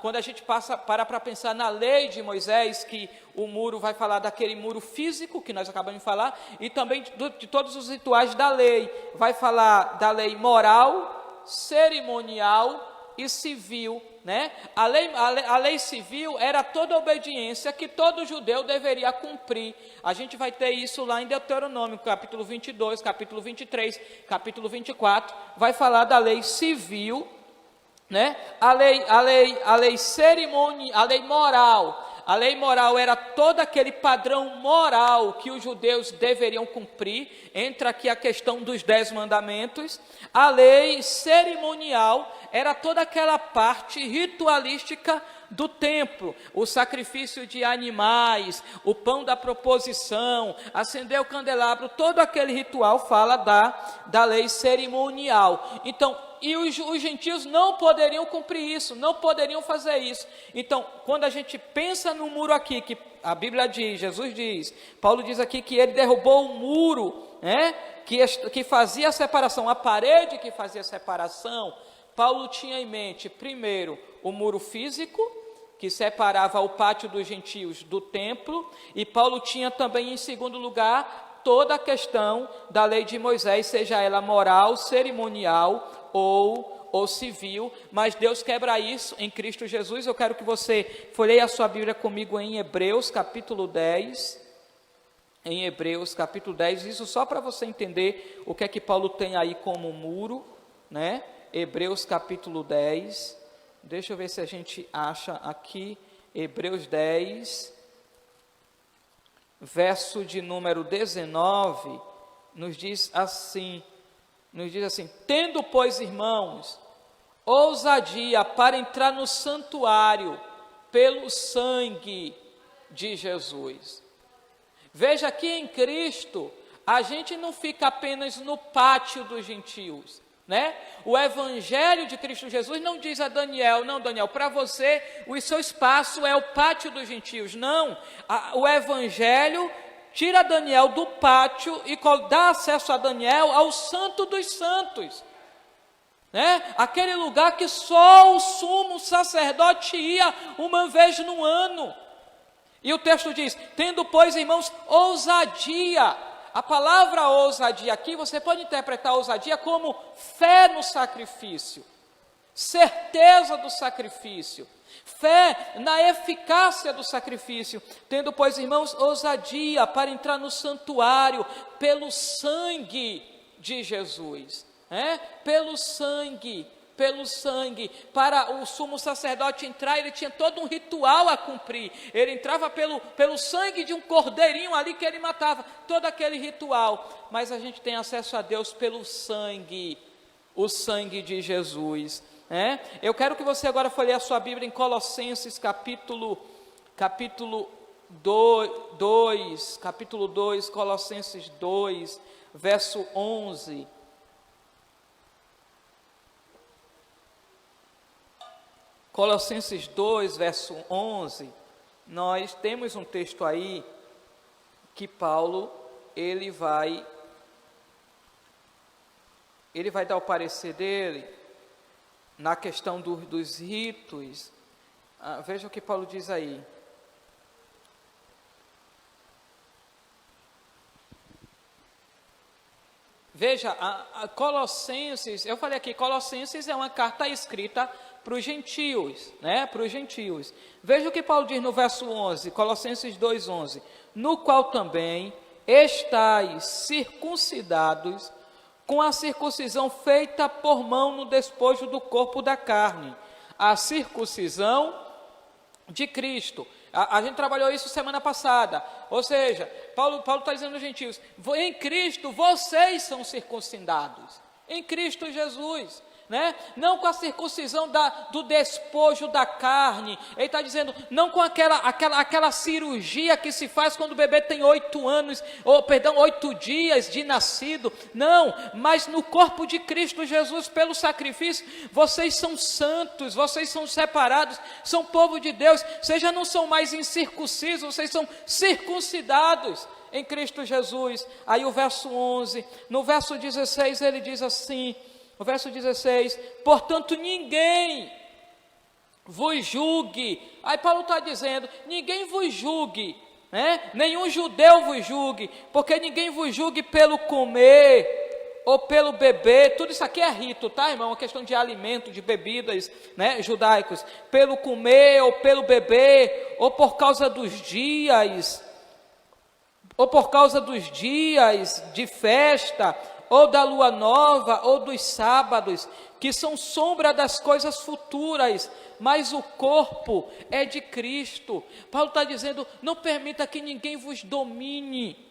Quando a gente para pensar na lei de Moisés, que o muro vai falar daquele muro físico que nós acabamos de falar, e também de todos os rituais da lei, vai falar da lei moral, cerimonial e civil, né? A lei civil era toda a obediência que todo judeu deveria cumprir. A gente vai ter isso lá em Deuteronômio, capítulo 22, capítulo 23, capítulo 24, vai falar da lei civil, né? A lei cerimonial, a lei moral. A lei moral era todo aquele padrão moral que os judeus deveriam cumprir. Entra aqui a questão dos 10 mandamentos. A lei cerimonial era toda aquela parte ritualística do templo, o sacrifício de animais, o pão da proposição, acender o candelabro, todo aquele ritual fala da lei cerimonial. Então, e os gentios não poderiam cumprir isso, não poderiam fazer isso. Então, quando a gente pensa no muro aqui, que a Bíblia diz, Jesus diz, Paulo diz aqui que ele derrubou o muro, né, que fazia a separação, a parede que fazia a separação. Paulo tinha em mente, primeiro, o muro físico, que separava o pátio dos gentios do templo, e Paulo tinha também, em segundo lugar, toda a questão da lei de Moisés, seja ela moral, cerimonial ou civil, mas Deus quebra isso em Cristo Jesus. Eu quero que você folheie a sua Bíblia comigo em Hebreus, capítulo 10. em Hebreus capítulo 10, isso só para você entender o que é que Paulo tem aí como muro, né? Hebreus capítulo 10, deixa eu ver se a gente acha aqui, Hebreus 10, verso de número 19, nos diz assim, tendo, pois, irmãos, ousadia para entrar no santuário pelo sangue de Jesus. Veja que em Cristo, a gente não fica apenas no pátio dos gentios, né? O evangelho de Cristo Jesus não diz a Daniel, não, Daniel, para você o seu espaço é o pátio dos gentios. Não, o evangelho tira Daniel do pátio e dá acesso a Daniel ao santo dos santos, né? Aquele lugar que só o sumo sacerdote ia uma vez no ano. E o texto diz, tendo, pois, irmãos, ousadia. A palavra ousadia aqui, você pode interpretar ousadia como fé no sacrifício, certeza do sacrifício, fé na eficácia do sacrifício. Tendo, pois, irmãos, ousadia para entrar no santuário pelo sangue de Jesus, né? Pelo sangue, para o sumo sacerdote entrar, ele tinha todo um ritual a cumprir, ele entrava pelo sangue de um cordeirinho ali que ele matava, todo aquele ritual, mas a gente tem acesso a Deus pelo sangue, o sangue de Jesus, né? Eu quero que você agora folheie a sua Bíblia em Colossenses capítulo 2, Colossenses 2, verso 11, Colossenses 2, verso 11, nós temos um texto aí que Paulo, ele vai dar o parecer dele na questão dos ritos. Veja o que Paulo diz aí. Veja, a Colossenses, eu falei aqui, Colossenses é uma carta escrita para os gentios, né? Para os gentios. Veja o que Paulo diz no verso 11, Colossenses 2:11, no qual também estáis circuncidados com a circuncisão feita por mão no despojo do corpo da carne, a circuncisão de Cristo. A gente trabalhou isso semana passada, ou seja, Paulo está dizendo aos gentios, em Cristo vocês são circuncidados, em Cristo Jesus, né? Não com a circuncisão do despojo da carne, ele está dizendo, não com aquela cirurgia que se faz quando o bebê tem 8 dias de nascido, não, mas no corpo de Cristo Jesus, pelo sacrifício, vocês são santos, vocês são separados, são povo de Deus, vocês já não são mais incircuncisos, vocês são circuncidados em Cristo Jesus. Aí o verso 11, no verso 16 ele diz assim, no verso 16, portanto ninguém vos julgue. Aí Paulo está dizendo, ninguém vos julgue, né? Nenhum judeu vos julgue, porque ninguém vos julgue pelo comer ou pelo beber, tudo isso aqui é rito, tá, irmão? Uma questão de alimento, de bebidas, né, judaicos, pelo comer ou pelo beber, ou por causa dos dias de festa, ou da lua nova, ou dos sábados, que são sombra das coisas futuras, mas o corpo é de Cristo. Paulo está dizendo, não permita que ninguém vos domine,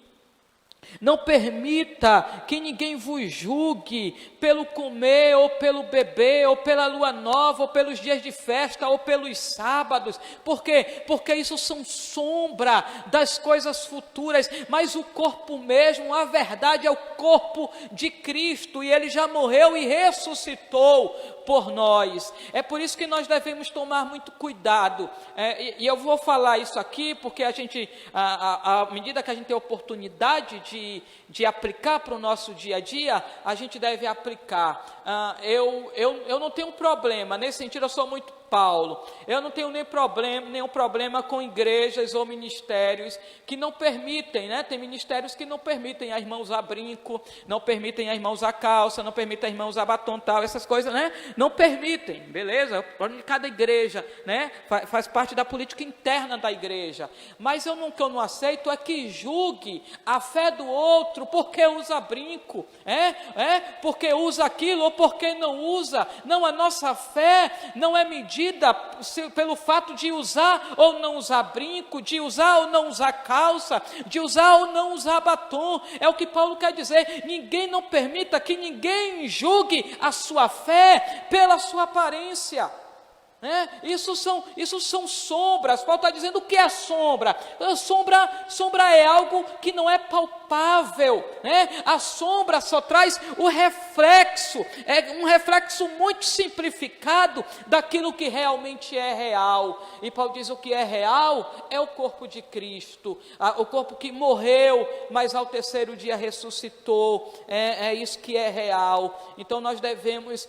não permita que ninguém vos julgue pelo comer, ou pelo beber, ou pela lua nova, ou pelos dias de festa, ou pelos sábados. Por quê? Porque isso são sombra das coisas futuras, mas o corpo mesmo, a verdade é o corpo de Cristo, e Ele já morreu e ressuscitou por nós. É por isso que nós devemos tomar muito cuidado, e eu vou falar isso aqui, porque a gente, à medida que a gente tem oportunidade de aplicar para o nosso dia a dia, a gente deve aplicar. Eu não tenho problema, nesse sentido eu sou muito Paulo. Eu não tenho nenhum problema com igrejas ou ministérios que não permitem, né? Tem ministérios que não permitem a irmã usar brinco, não permitem a irmã usar calça, não permitem a irmã usar batom tal, essas coisas, né? Não permitem, beleza? Cada igreja, né? Faz parte da política interna da igreja. Mas o que eu não aceito é que julgue a fé do outro porque usa brinco, porque usa aquilo ou porque não usa. Não, a nossa fé não é medida pelo fato de usar ou não usar brinco, de usar ou não usar calça, de usar ou não usar batom. É o que Paulo quer dizer. Não permita que ninguém julgue a sua fé pela sua aparência. Isso são sombras. Paulo está dizendo o que é sombra? Sombra é algo que não é palpável, A sombra só traz o reflexo, é um reflexo muito simplificado daquilo que realmente é real. E Paulo diz: o que é real é o corpo de Cristo, o corpo que morreu, mas ao terceiro dia ressuscitou. É isso que é real. Então nós devemos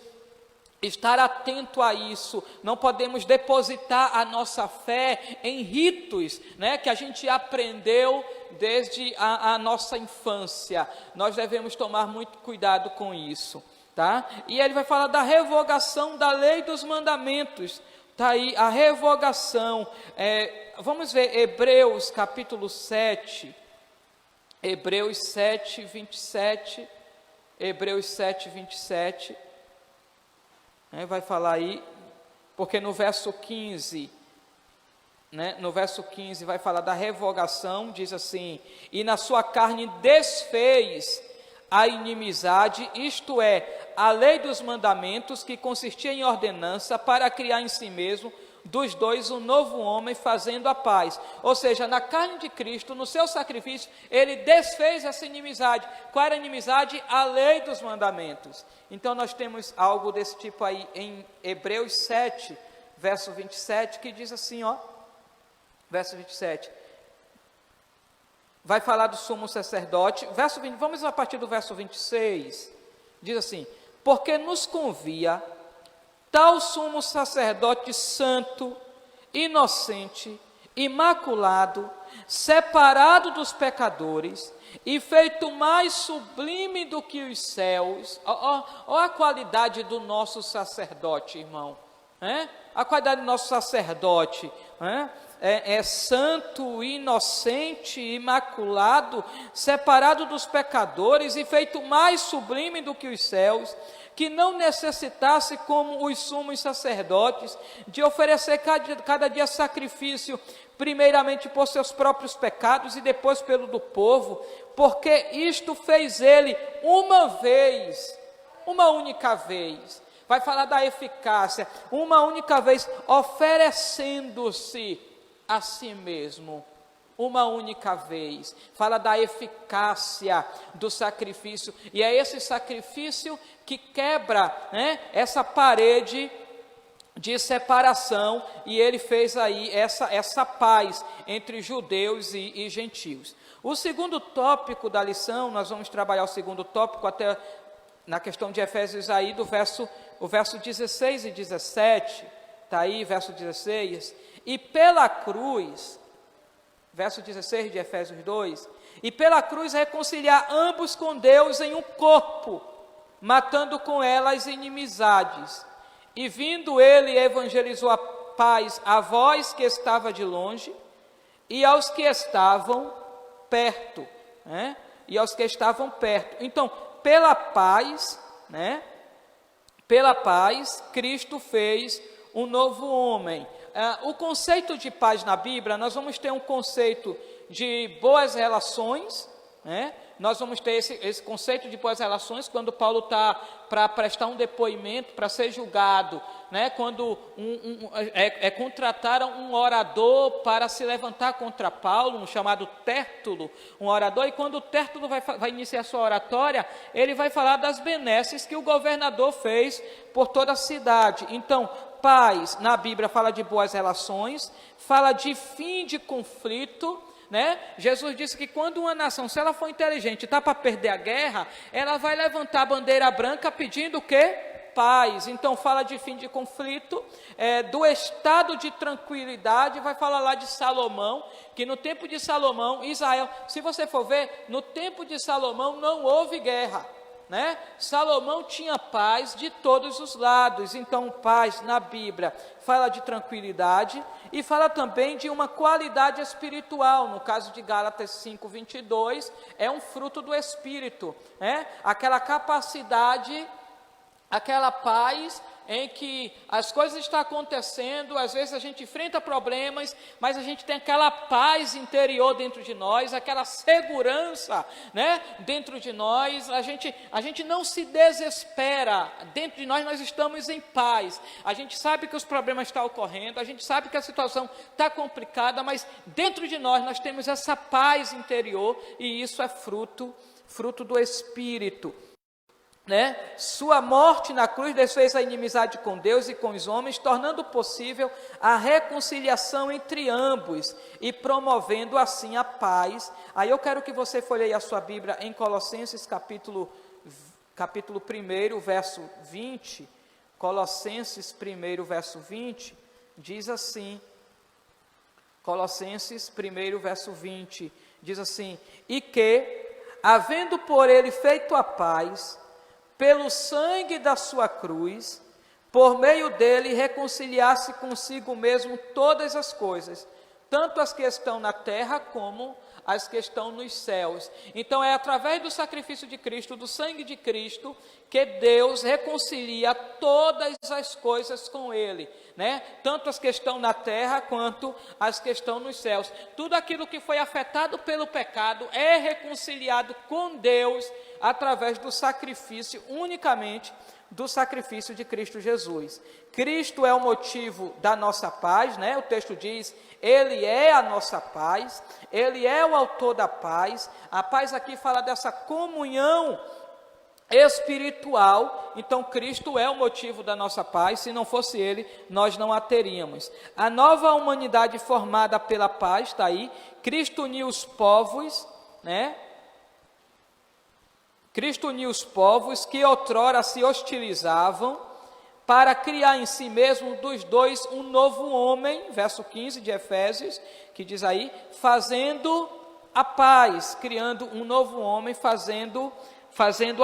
estar atento a isso. Não podemos depositar a nossa fé em ritos, que a gente aprendeu desde a nossa infância. Nós devemos tomar muito cuidado com isso, tá? E ele vai falar da revogação da lei dos mandamentos. Tá aí a revogação. Vamos ver Hebreus capítulo 7. Hebreus 7, 27. Hebreus 7, 27. Vai falar aí, porque no verso 15, no verso 15 vai falar da revogação, diz assim: e na sua carne desfez a inimizade, isto é, a lei dos mandamentos, que consistia em ordenança, para criar em si mesmo dos dois um novo homem, fazendo a paz. Ou seja, na carne de Cristo, no seu sacrifício, ele desfez essa inimizade. Qual era a inimizade? A lei dos mandamentos. Então nós temos algo desse tipo aí em Hebreus 7, verso 27, que diz assim, verso 27, vai falar do sumo sacerdote. Verso 20, vamos a partir do verso 26, diz assim: porque nos convia tal sumo sacerdote santo, inocente, imaculado, separado dos pecadores e feito mais sublime do que os céus. Olha a qualidade do nosso sacerdote, irmão. A qualidade do nosso sacerdote. É santo, inocente, imaculado, separado dos pecadores e feito mais sublime do que os céus, que não necessitasse, como os sumos sacerdotes, de oferecer cada dia sacrifício, primeiramente por seus próprios pecados e depois pelo do povo, porque isto fez ele uma única vez. Vai falar da eficácia, uma única vez, oferecendo-se a si mesmo, uma única vez. Fala da eficácia do sacrifício, e é esse sacrifício que quebra, essa parede de separação, e ele fez aí essa paz entre judeus e gentios. O segundo tópico da lição, nós vamos trabalhar o segundo tópico até na questão de Efésios aí, o verso 16 e 17, está aí, verso 16, e pela cruz, verso 16 de Efésios 2, e pela cruz reconciliar ambos com Deus em um corpo, matando com ela as inimizades, e vindo ele evangelizou a paz a vós que estava de longe, e aos que estavam perto, e aos que estavam perto. Então, pela paz, Cristo fez um novo homem. O conceito de paz na Bíblia, nós vamos ter um conceito de boas relações, nós vamos ter esse conceito de boas relações quando Paulo está para prestar um depoimento, para ser julgado, quando contrataram um orador para se levantar contra Paulo, um chamado Tértulo, um orador, e quando o Tértulo vai iniciar sua oratória, ele vai falar das benesses que o governador fez por toda a cidade. Então, paz na Bíblia fala de boas relações, fala de fim de conflito, Jesus disse que quando uma nação, se ela for inteligente, está para perder a guerra, ela vai levantar a bandeira branca pedindo o quê? paz. Então fala de fim de conflito, do estado de tranquilidade. Vai falar lá de Salomão, que no tempo de Salomão, Israel, se você for ver, no tempo de Salomão não houve guerra, né? Salomão tinha paz de todos os lados. Então paz na Bíblia fala de tranquilidade e fala também de uma qualidade espiritual. No caso de Gálatas 5:22, é um fruto do Espírito, né? Aquela capacidade, aquela paz em que as coisas estão acontecendo, às vezes a gente enfrenta problemas, mas a gente tem aquela paz interior dentro de nós, aquela segurança, né, dentro de nós, a gente não se desespera, dentro de nós estamos em paz, a gente sabe que os problemas estão ocorrendo, a gente sabe que a situação está complicada, mas dentro de nós temos essa paz interior, e isso é fruto do Espírito. Né? Sua morte na cruz desfez a inimizade com Deus e com os homens, tornando possível a reconciliação entre ambos e promovendo assim a paz. Aí eu quero que você folheie a sua Bíblia em Colossenses capítulo 1, verso 20. Colossenses 1, verso 20, diz assim, Colossenses 1, verso 20, diz assim: e que, havendo por ele feito a paz, pelo sangue da sua cruz, por meio dele reconciliasse consigo mesmo todas as coisas, tanto as que estão na terra como as que estão nos céus. Então é através do sacrifício de Cristo, do sangue de Cristo, que Deus reconcilia todas as coisas com Ele, né? Tanto as que estão na terra quanto as que estão nos céus. Tudo aquilo que foi afetado pelo pecado é reconciliado com Deus através do sacrifício, unicamente do sacrifício de Cristo Jesus. Cristo é o motivo da nossa paz, né? O texto diz, Ele é a nossa paz, Ele é o autor da paz. A paz aqui fala dessa comunhão espiritual. Então Cristo é o motivo da nossa paz. Se não fosse Ele, nós não a teríamos. A nova humanidade formada pela paz está aí. Cristo uniu os povos, né? Cristo uniu os povos que outrora se hostilizavam para criar em si mesmo dos dois um novo homem, verso 15 de Efésios, que diz aí, fazendo a paz, criando um novo homem, fazendo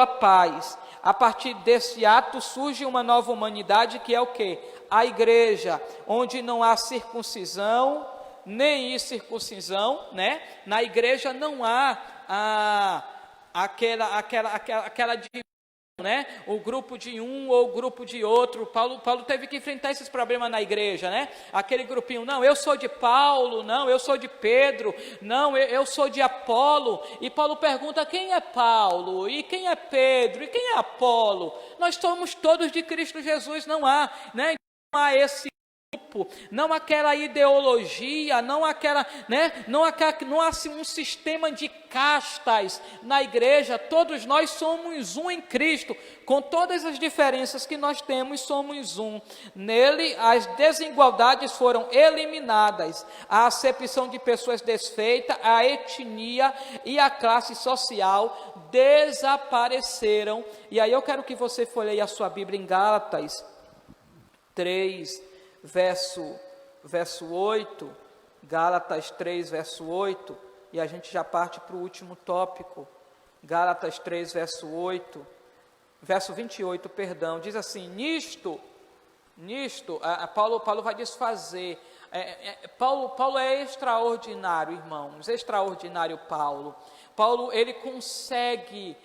a paz. A partir desse ato surge uma nova humanidade, que é o quê? A igreja, onde não há circuncisão, nem incircuncisão, né? Na igreja não há aquela divisão, né? O grupo de um ou o grupo de outro. Paulo teve que enfrentar esses problemas na igreja, né? Aquele grupinho, não, eu sou de Paulo, não, eu sou de Pedro, não, eu sou de Apolo. E Paulo pergunta, quem é Paulo? E quem é Pedro? E quem é Apolo? Nós somos todos de Cristo Jesus, não há, né? Não há esse grupo, não aquela ideologia, não aquela, né? Não há um sistema de castas na igreja. Todos nós somos um em Cristo, com todas as diferenças que nós temos, somos um. Nele as desigualdades foram eliminadas, a acepção de pessoas desfeita, a etnia e a classe social desapareceram. E aí eu quero que você folheie a sua Bíblia em Gálatas 3, verso 8, Gálatas 3, verso 8, e a gente já parte para o último tópico. Gálatas 3, verso 28, perdão, diz assim, nisto, Paulo vai desfazer, Paulo é extraordinário, irmãos, extraordinário Paulo, ele consegue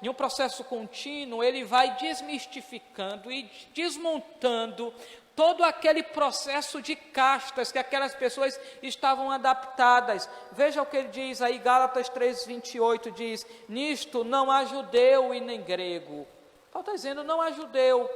de um processo contínuo, ele vai desmistificando e desmontando todo aquele processo de castas que aquelas pessoas estavam adaptadas. Veja o que ele diz aí, Gálatas 3:28 diz, nisto não há judeu e nem grego. Paulo está dizendo, não há judeu.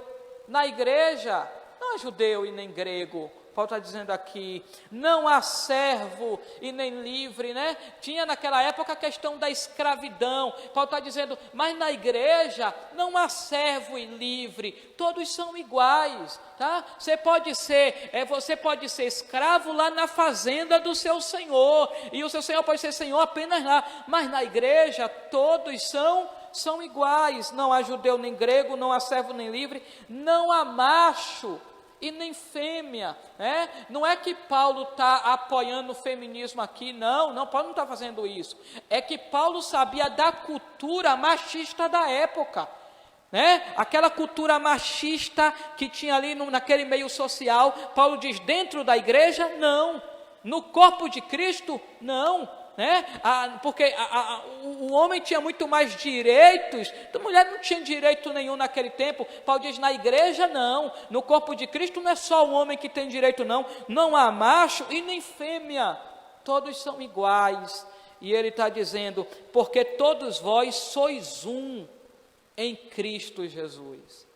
Na igreja, não há judeu e nem grego. Paulo está dizendo aqui, não há servo e nem livre, né? Tinha naquela época a questão da escravidão. Paulo está dizendo, mas na igreja não há servo e livre, todos são iguais, tá? Você pode ser escravo lá na fazenda do seu senhor, e o seu senhor pode ser senhor apenas lá, mas na igreja todos são são iguais, não há judeu nem grego, não há servo nem livre, não há macho e nem fêmea, né? Não é que Paulo está apoiando o feminismo aqui, não, Paulo não está fazendo isso, é que Paulo sabia da cultura machista da época, né? Aquela cultura machista que tinha ali naquele meio social. Paulo diz, dentro da igreja, não, no corpo de Cristo, não, né? Porque o homem tinha muito mais direitos, a mulher não tinha direito nenhum naquele tempo. Paulo diz, na igreja não, no corpo de Cristo não é só o homem que tem direito, não há macho e nem fêmea, todos são iguais. E ele está dizendo, porque todos vós sois um em Cristo Jesus.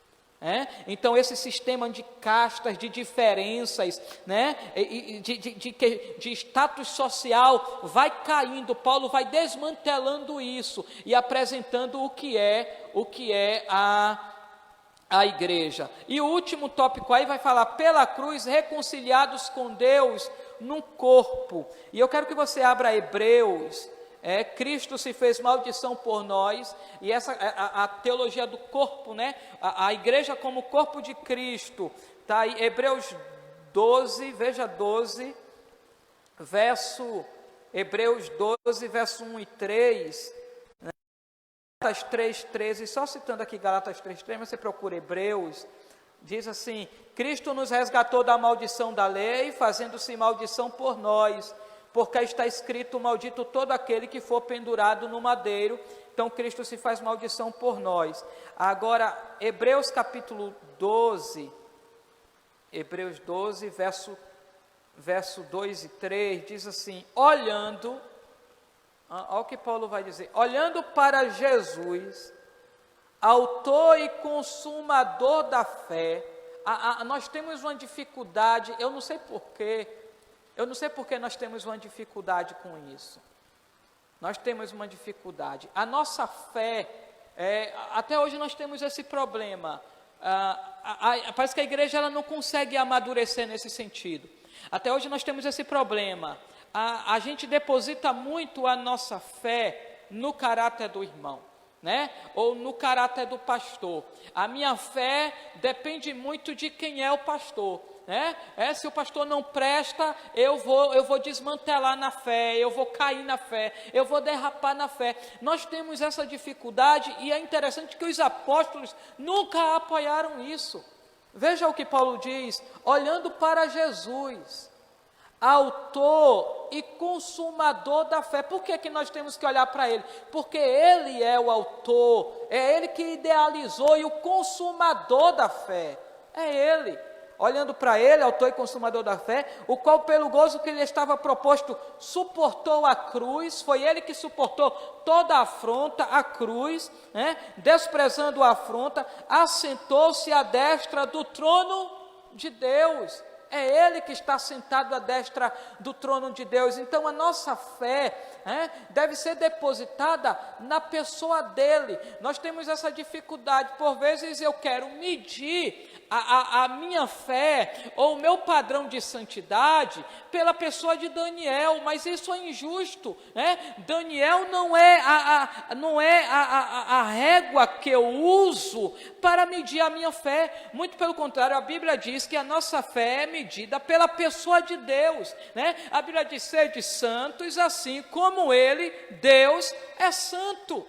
Então esse sistema de castas, de diferenças, né, de status social vai caindo. Paulo vai desmantelando isso e apresentando o que é a igreja. E o último tópico aí vai falar, pela cruz reconciliados com Deus num corpo. E eu quero que você abra Hebreus. Cristo se fez maldição por nós, e essa a teologia do corpo, né? A igreja como corpo de Cristo, tá aí, Hebreus 12, veja 12, Hebreus 12, verso 1 e 3, né? Galatas 3, 13, só citando aqui Galatas 3, 13, mas você procura Hebreus, diz assim, Cristo nos resgatou da maldição da lei, fazendo-se maldição por nós, porque está escrito, maldito todo aquele que for pendurado no madeiro. Então Cristo se faz maldição por nós. Agora, Hebreus capítulo 12, Hebreus 12, verso 2 e 3, diz assim, olha o que Paulo vai dizer, olhando para Jesus, autor e consumador da fé. Nós temos uma dificuldade, eu não sei porquê, nós temos uma dificuldade com isso. Nós temos uma dificuldade. A nossa fé, até hoje nós temos esse problema. Parece que a igreja ela não consegue amadurecer nesse sentido. Até hoje nós temos esse problema. A gente deposita muito a nossa fé no caráter do irmão, né? Ou no caráter do pastor. A minha fé depende muito de quem é o pastor. Se o pastor não presta, eu vou desmantelar na fé, eu vou cair na fé, eu vou derrapar na fé. Nós temos essa dificuldade e é interessante que os apóstolos nunca apoiaram isso. Veja o que Paulo diz, olhando para Jesus, autor e consumador da fé. Por que nós temos que olhar para ele? Porque ele é o autor, é ele que idealizou, e o consumador da fé é ele. Olhando para ele, autor e consumador da fé, o qual pelo gozo que lhe estava proposto, suportou a cruz, foi ele que suportou toda a afronta, a cruz, né? Desprezando a afronta, assentou-se à destra do trono de Deus. É ele que está sentado à destra do trono de Deus. Então a nossa fé deve ser depositada na pessoa dele. Nós temos essa dificuldade, por vezes eu quero medir a minha fé ou o meu padrão de santidade pela pessoa de Daniel, mas isso é injusto, né? Daniel não é a régua que eu uso para medir a minha fé, muito pelo contrário, a Bíblia diz que a nossa fé é medida pela pessoa de Deus, né? A Bíblia diz, sede santos assim como ele, Deus, é santo.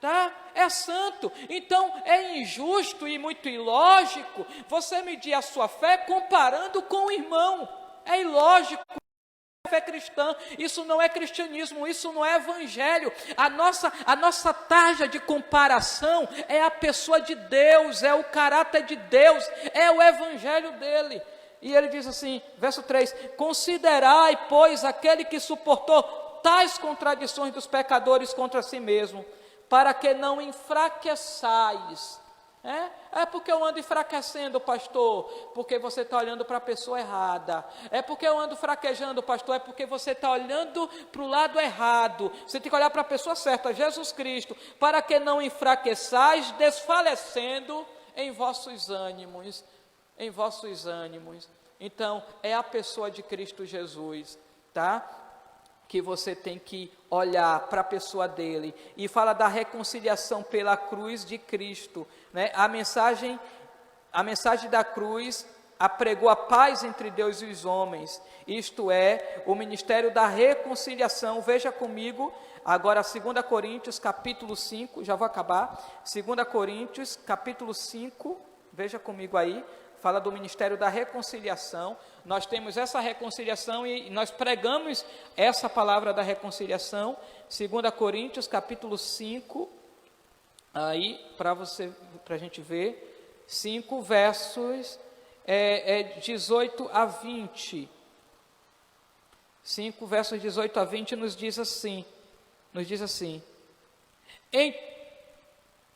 Tá? É santo. Então é injusto e muito ilógico você medir a sua fé comparando com o irmão. É ilógico. A fé cristã, isso não é cristianismo, isso não é evangelho. A nossa tarja de comparação é a pessoa de Deus, é o caráter de Deus, é o evangelho dele. E ele diz assim, verso 3, considerai, pois, aquele que suportou tais contradições dos pecadores contra si mesmo, para que não enfraqueçais. Porque eu ando enfraquecendo, pastor, porque você está olhando para a pessoa errada. É porque eu ando fraquejando, pastor, é porque você está olhando para o lado errado. Você tem que olhar para a pessoa certa, Jesus Cristo, para que não enfraqueçais, desfalecendo em vossos ânimos. Em vossos ânimos. Então, é a pessoa de Cristo Jesus, tá? que você tem que olhar para a pessoa dele, e fala da reconciliação pela cruz de Cristo, né? A mensagem da cruz apregou a paz entre Deus e os homens, isto é, o ministério da reconciliação. Veja comigo agora 2 Coríntios capítulo 5, já vou acabar, 2 Coríntios capítulo 5, veja comigo aí, fala do ministério da reconciliação. Nós temos essa reconciliação e nós pregamos essa palavra da reconciliação. 2 Coríntios capítulo 5, aí para a gente ver, 5 versos 18 a 20. 5 versos 18 a 20 nos diz assim,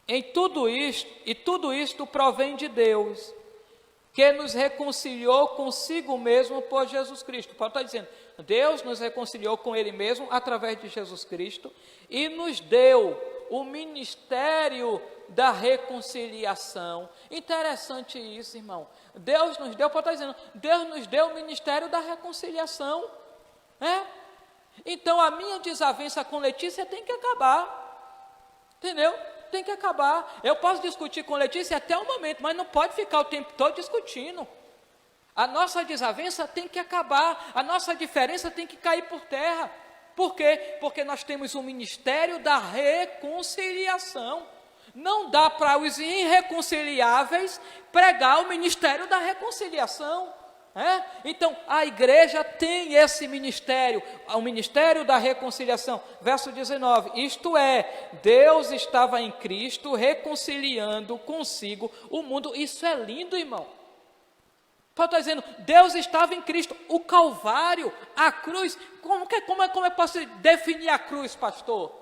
em tudo isto provém de Deus, que nos reconciliou consigo mesmo por Jesus Cristo. Paulo está dizendo, Deus nos reconciliou com Ele mesmo através de Jesus Cristo e nos deu o ministério da reconciliação. Interessante isso, irmão. Deus nos deu, Paulo está dizendo, Deus nos deu o ministério da reconciliação, né? Então a minha desavença com Letícia tem que acabar, entendeu? Tem que acabar. Eu posso discutir com Letícia até o momento, mas não pode ficar o tempo todo discutindo. A nossa desavença tem que acabar, a nossa diferença tem que cair por terra. Por quê? Porque nós temos o ministério da reconciliação. Não dá para os irreconciliáveis pregar o ministério da reconciliação. Então a igreja tem esse ministério, o ministério da reconciliação. Verso 19, isto é, Deus estava em Cristo reconciliando consigo o mundo. Isso é lindo, irmão. Paulo está dizendo, Deus estava em Cristo. O Calvário, a cruz, como eu posso definir a cruz, pastor?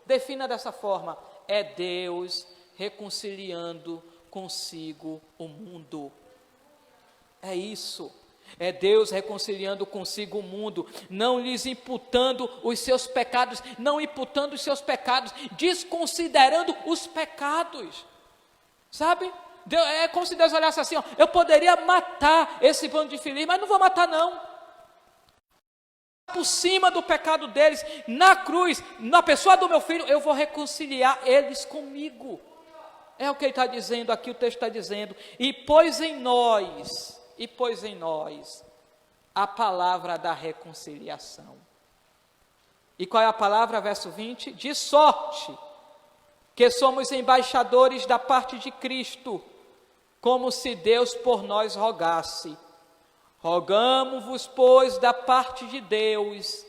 Defina dessa forma, é Deus reconciliando consigo o mundo. É isso. É Deus reconciliando consigo o mundo, não lhes imputando os seus pecados, desconsiderando os pecados, sabe? É como se Deus olhasse assim, ó, eu poderia matar esse bando de filhos, mas não vou matar não, por cima do pecado deles, na cruz, na pessoa do meu filho, eu vou reconciliar eles comigo. É o que ele está dizendo aqui, o texto está dizendo, e pôs em nós a palavra da reconciliação. E qual é a palavra? Verso 20, de sorte que somos embaixadores da parte de Cristo, como se Deus por nós rogasse. Rogamo-vos, pois, da parte de Deus,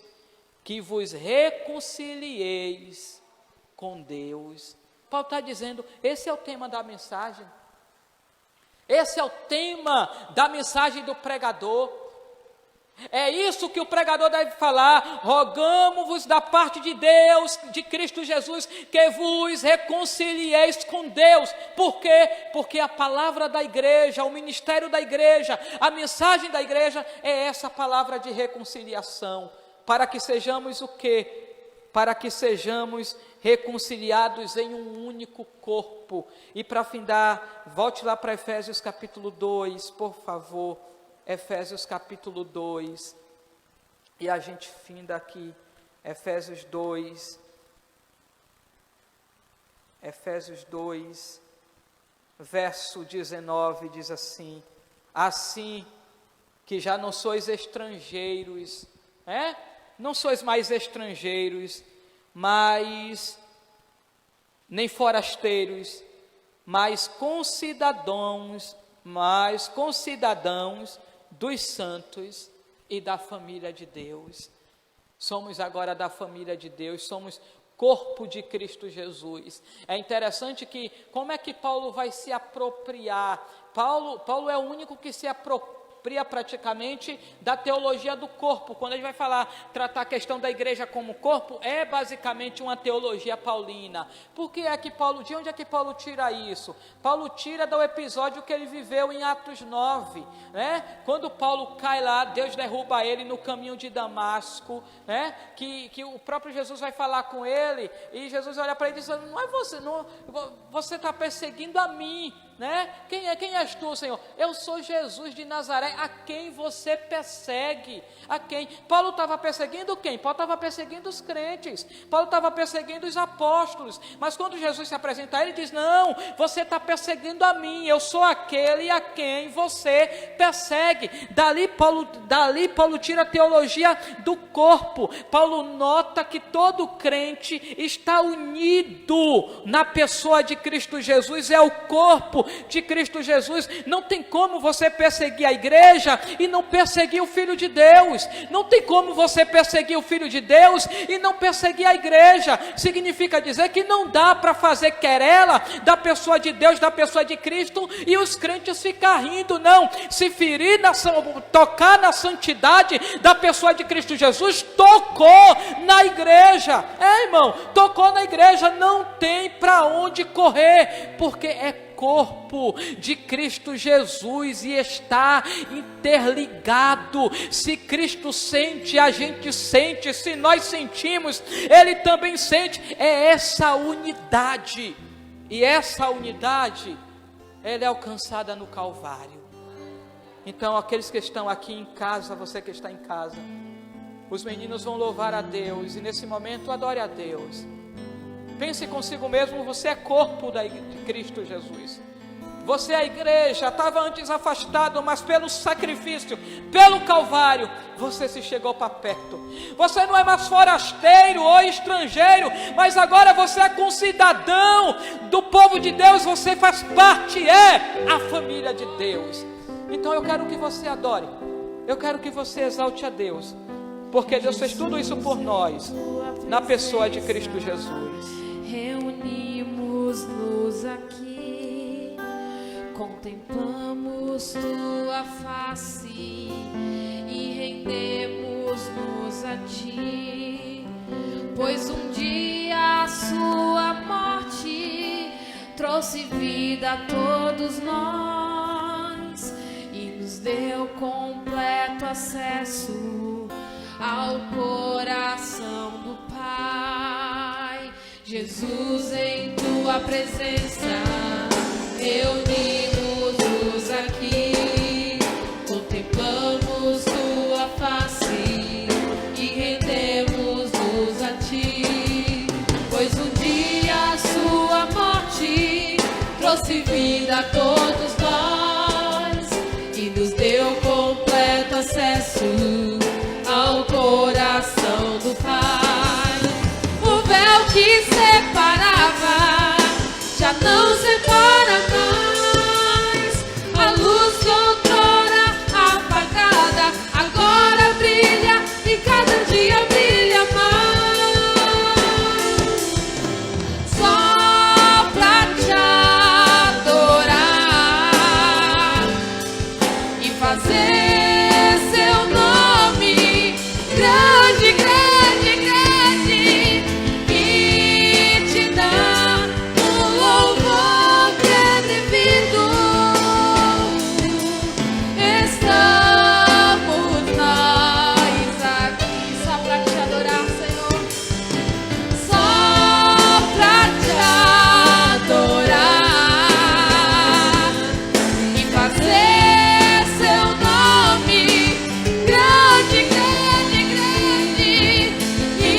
que vos reconcilieis com Deus. Paulo está dizendo, esse é o tema da mensagem. Esse é o tema da mensagem do pregador. É isso que o pregador deve falar. Rogamo-vos da parte de Deus, de Cristo Jesus, que vos reconcilieis com Deus. Por quê? Porque a palavra da igreja, o ministério da igreja, a mensagem da igreja é essa palavra de reconciliação. Para que sejamos o quê? Para que sejamos reconciliados em um único corpo. E para findar, volte lá para Efésios capítulo 2, por favor. Efésios capítulo 2. E a gente finda aqui. Efésios 2. Efésios 2, verso 19, diz assim: assim que já não sois estrangeiros, não sois mais estrangeiros, mas nem forasteiros, mas concidadãos dos santos e da família de Deus. Somos agora da família de Deus, somos corpo de Cristo Jesus. É interessante que, como é que Paulo vai se apropriar? Paulo é o único que se apropria praticamente da teologia do corpo. Quando ele vai tratar a questão da igreja como corpo, é basicamente uma teologia paulina. Por que é que de onde é que Paulo tira isso? Paulo tira do episódio que ele viveu em Atos 9, né? Quando Paulo cai lá, Deus derruba ele no caminho de Damasco, né? Que o próprio Jesus vai falar com ele, e Jesus olha para ele e diz, não é você, não, você está perseguindo a mim, né? Quem és tu, Senhor? Eu sou Jesus de Nazaré, a quem você persegue. A quem? Paulo estava perseguindo quem? Paulo estava perseguindo os crentes, Paulo estava perseguindo os apóstolos, mas quando Jesus se apresenta a ele, diz: não, você está perseguindo a mim, eu sou aquele a quem você persegue. Dali Paulo tira a teologia do corpo. Paulo nota que todo crente está unido na pessoa de Cristo Jesus, é o corpo de Cristo Jesus. Não tem como você perseguir a igreja e não perseguir o Filho de Deus. Não tem como você perseguir o Filho de Deus e não perseguir a igreja. Significa dizer que não dá para fazer querela da pessoa de Deus, da pessoa de Cristo, e os crentes ficar rindo. Não, se ferir tocar na santidade da pessoa de Cristo Jesus, tocou na igreja. Irmão, tocou na igreja, não tem para onde correr, porque é corpo de Cristo Jesus e está interligado. Se Cristo sente, a gente sente. Se nós sentimos, Ele também sente. É essa unidade, e essa unidade ela é alcançada no Calvário. Então, aqueles que estão aqui em casa, você que está em casa, os meninos vão louvar a Deus, e nesse momento adore a Deus. Pense consigo mesmo, você é corpo de Cristo Jesus. Você é a igreja, estava antes afastado, mas pelo sacrifício, pelo Calvário, você se chegou para perto. Você não é mais forasteiro ou estrangeiro, mas agora você é concidadão do povo de Deus, você faz parte, é a família de Deus. Então eu quero que você adore, eu quero que você exalte a Deus, porque Deus fez tudo isso por nós, na pessoa de Cristo Jesus. Reunimos-nos aqui, contemplamos tua face e rendemos-nos a ti, pois um dia a sua morte trouxe vida a todos nós e nos deu completo acesso ao coração do Pai. Jesus, em tua presença reunimos-nos aqui, contemplamos tua face e rendemos-nos a ti, pois um dia a sua morte trouxe vida a todos nós e nos deu completo acesso ao coração do Pai. O véu que separava já não separa mais. A luz que outrora apagada agora brilha e cada dia brilha mais. Só pra te adorar e fazer seu nome grande, grande, grande, e te dar o louvor que é devido. Estamos nós aqui só pra te adorar, Senhor, só pra te adorar e fazer seu nome grande, grande, grande, e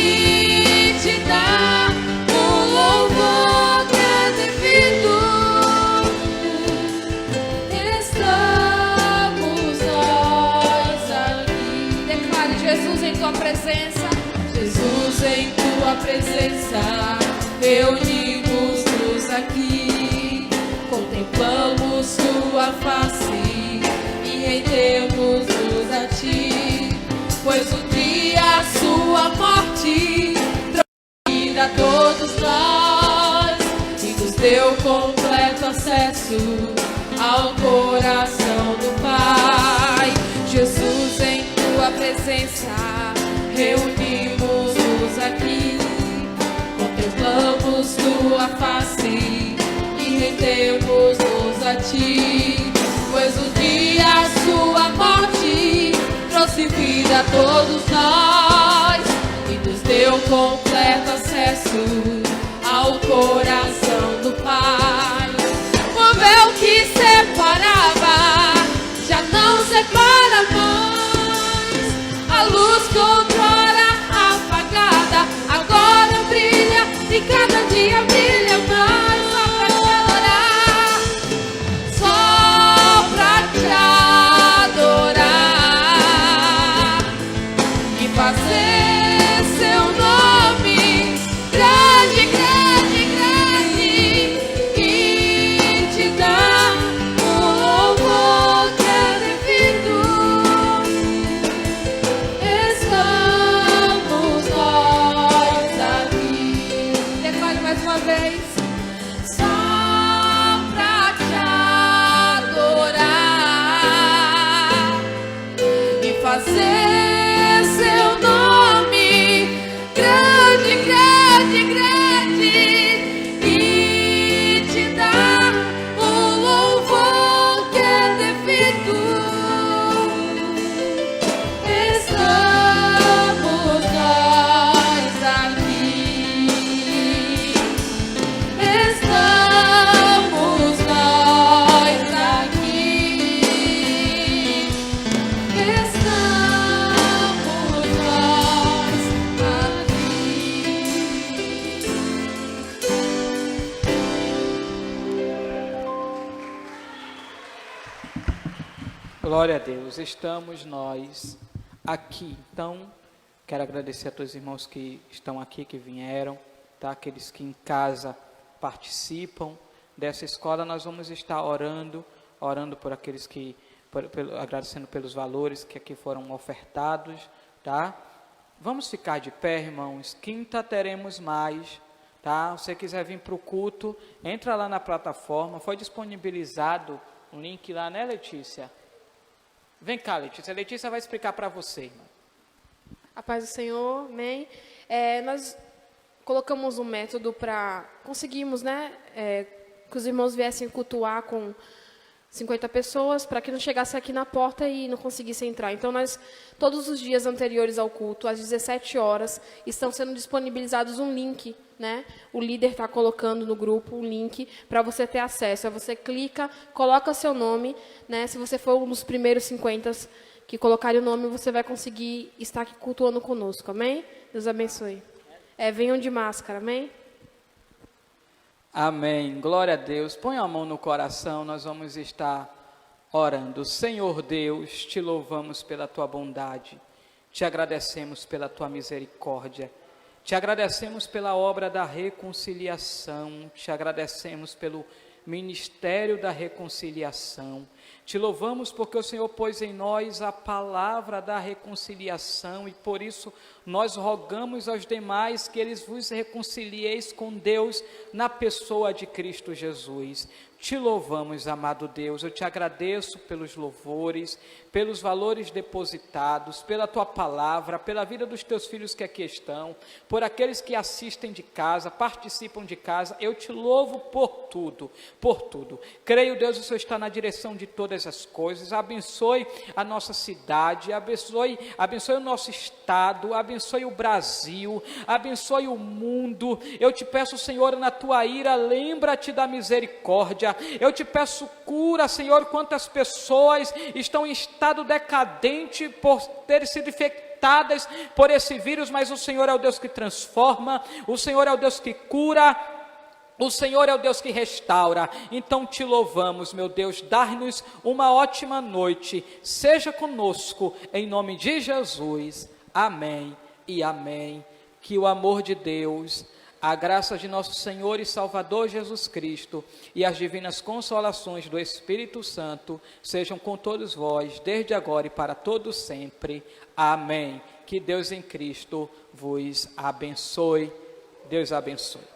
te dar o louvor que é devido. Estamos nós aqui. Declare: Jesus, em tua presença. Jesus, em tua presença reunimos-nos aqui, contemplamos tua face e rendemos-nos a ti, pois um dia a sua morte trouxe vida a todos nós e nos deu completo acesso ao coração do Pai. Jesus, em tua presença reunimos-nos aqui, contemplamos tua face e rendemos-nos a ti, pois um dia a sua morte trouxe vida a todos nós e nos deu completo acesso ao coração do Pai. O véu que Glória a Deus, estamos nós aqui. Então, quero agradecer a todos os irmãos que estão aqui, que vieram, tá? Aqueles que em casa participam dessa escola. Nós vamos estar orando por aqueles que, agradecendo pelos valores que aqui foram ofertados, tá? Vamos ficar de pé, irmãos. Quinta teremos mais, tá? Se você quiser vir para o culto, entra lá na plataforma, foi disponibilizado um link lá, né, Letícia? Vem cá, Letícia. Letícia vai explicar para você, irmão. A paz do Senhor, amém. Nós colocamos um método para conseguirmos, né, que os irmãos viessem cultuar com 50 pessoas, para que não chegasse aqui na porta e não conseguisse entrar. Então, todos os dias anteriores ao culto, às 17 horas, estão sendo disponibilizados um link, né? O líder está colocando no grupo um link para você ter acesso. Aí você clica, coloca seu nome, né? Se você for um dos primeiros 50 que colocarem o nome, você vai conseguir estar aqui cultuando conosco, amém? Deus abençoe. Venham de máscara, amém? Amém, glória a Deus. Põe a mão no coração, nós vamos estar orando. Senhor Deus, te louvamos pela tua bondade, te agradecemos pela tua misericórdia, te agradecemos pela obra da reconciliação, te agradecemos pelo ministério da reconciliação. Te louvamos porque o Senhor pôs em nós a palavra da reconciliação e por isso nós rogamos aos demais que eles vos reconcilieis com Deus na pessoa de Cristo Jesus. Te louvamos, amado Deus, eu te agradeço pelos louvores, pelos valores depositados, pela tua palavra, pela vida dos teus filhos que aqui estão, por aqueles que assistem de casa, participam de casa. Eu te louvo por tudo, por tudo. Creio, Deus, o Senhor está na direção de todas as coisas. Abençoe a nossa cidade, abençoe o nosso estado, abençoe o Brasil, abençoe o mundo. Eu te peço, Senhor, na tua ira, lembra-te da misericórdia. Eu te peço cura, Senhor, quantas pessoas estão em estado decadente por terem sido infectadas por esse vírus, mas o Senhor é o Deus que transforma, o Senhor é o Deus que cura, o Senhor é o Deus que restaura. Então te louvamos, meu Deus, dá-nos uma ótima noite, seja conosco, em nome de Jesus, amém e amém. Que o amor de Deus, a graça de nosso Senhor e Salvador Jesus Cristo e as divinas consolações do Espírito Santo sejam com todos vós, desde agora e para todos sempre. Amém. Que Deus em Cristo vos abençoe. Deus abençoe.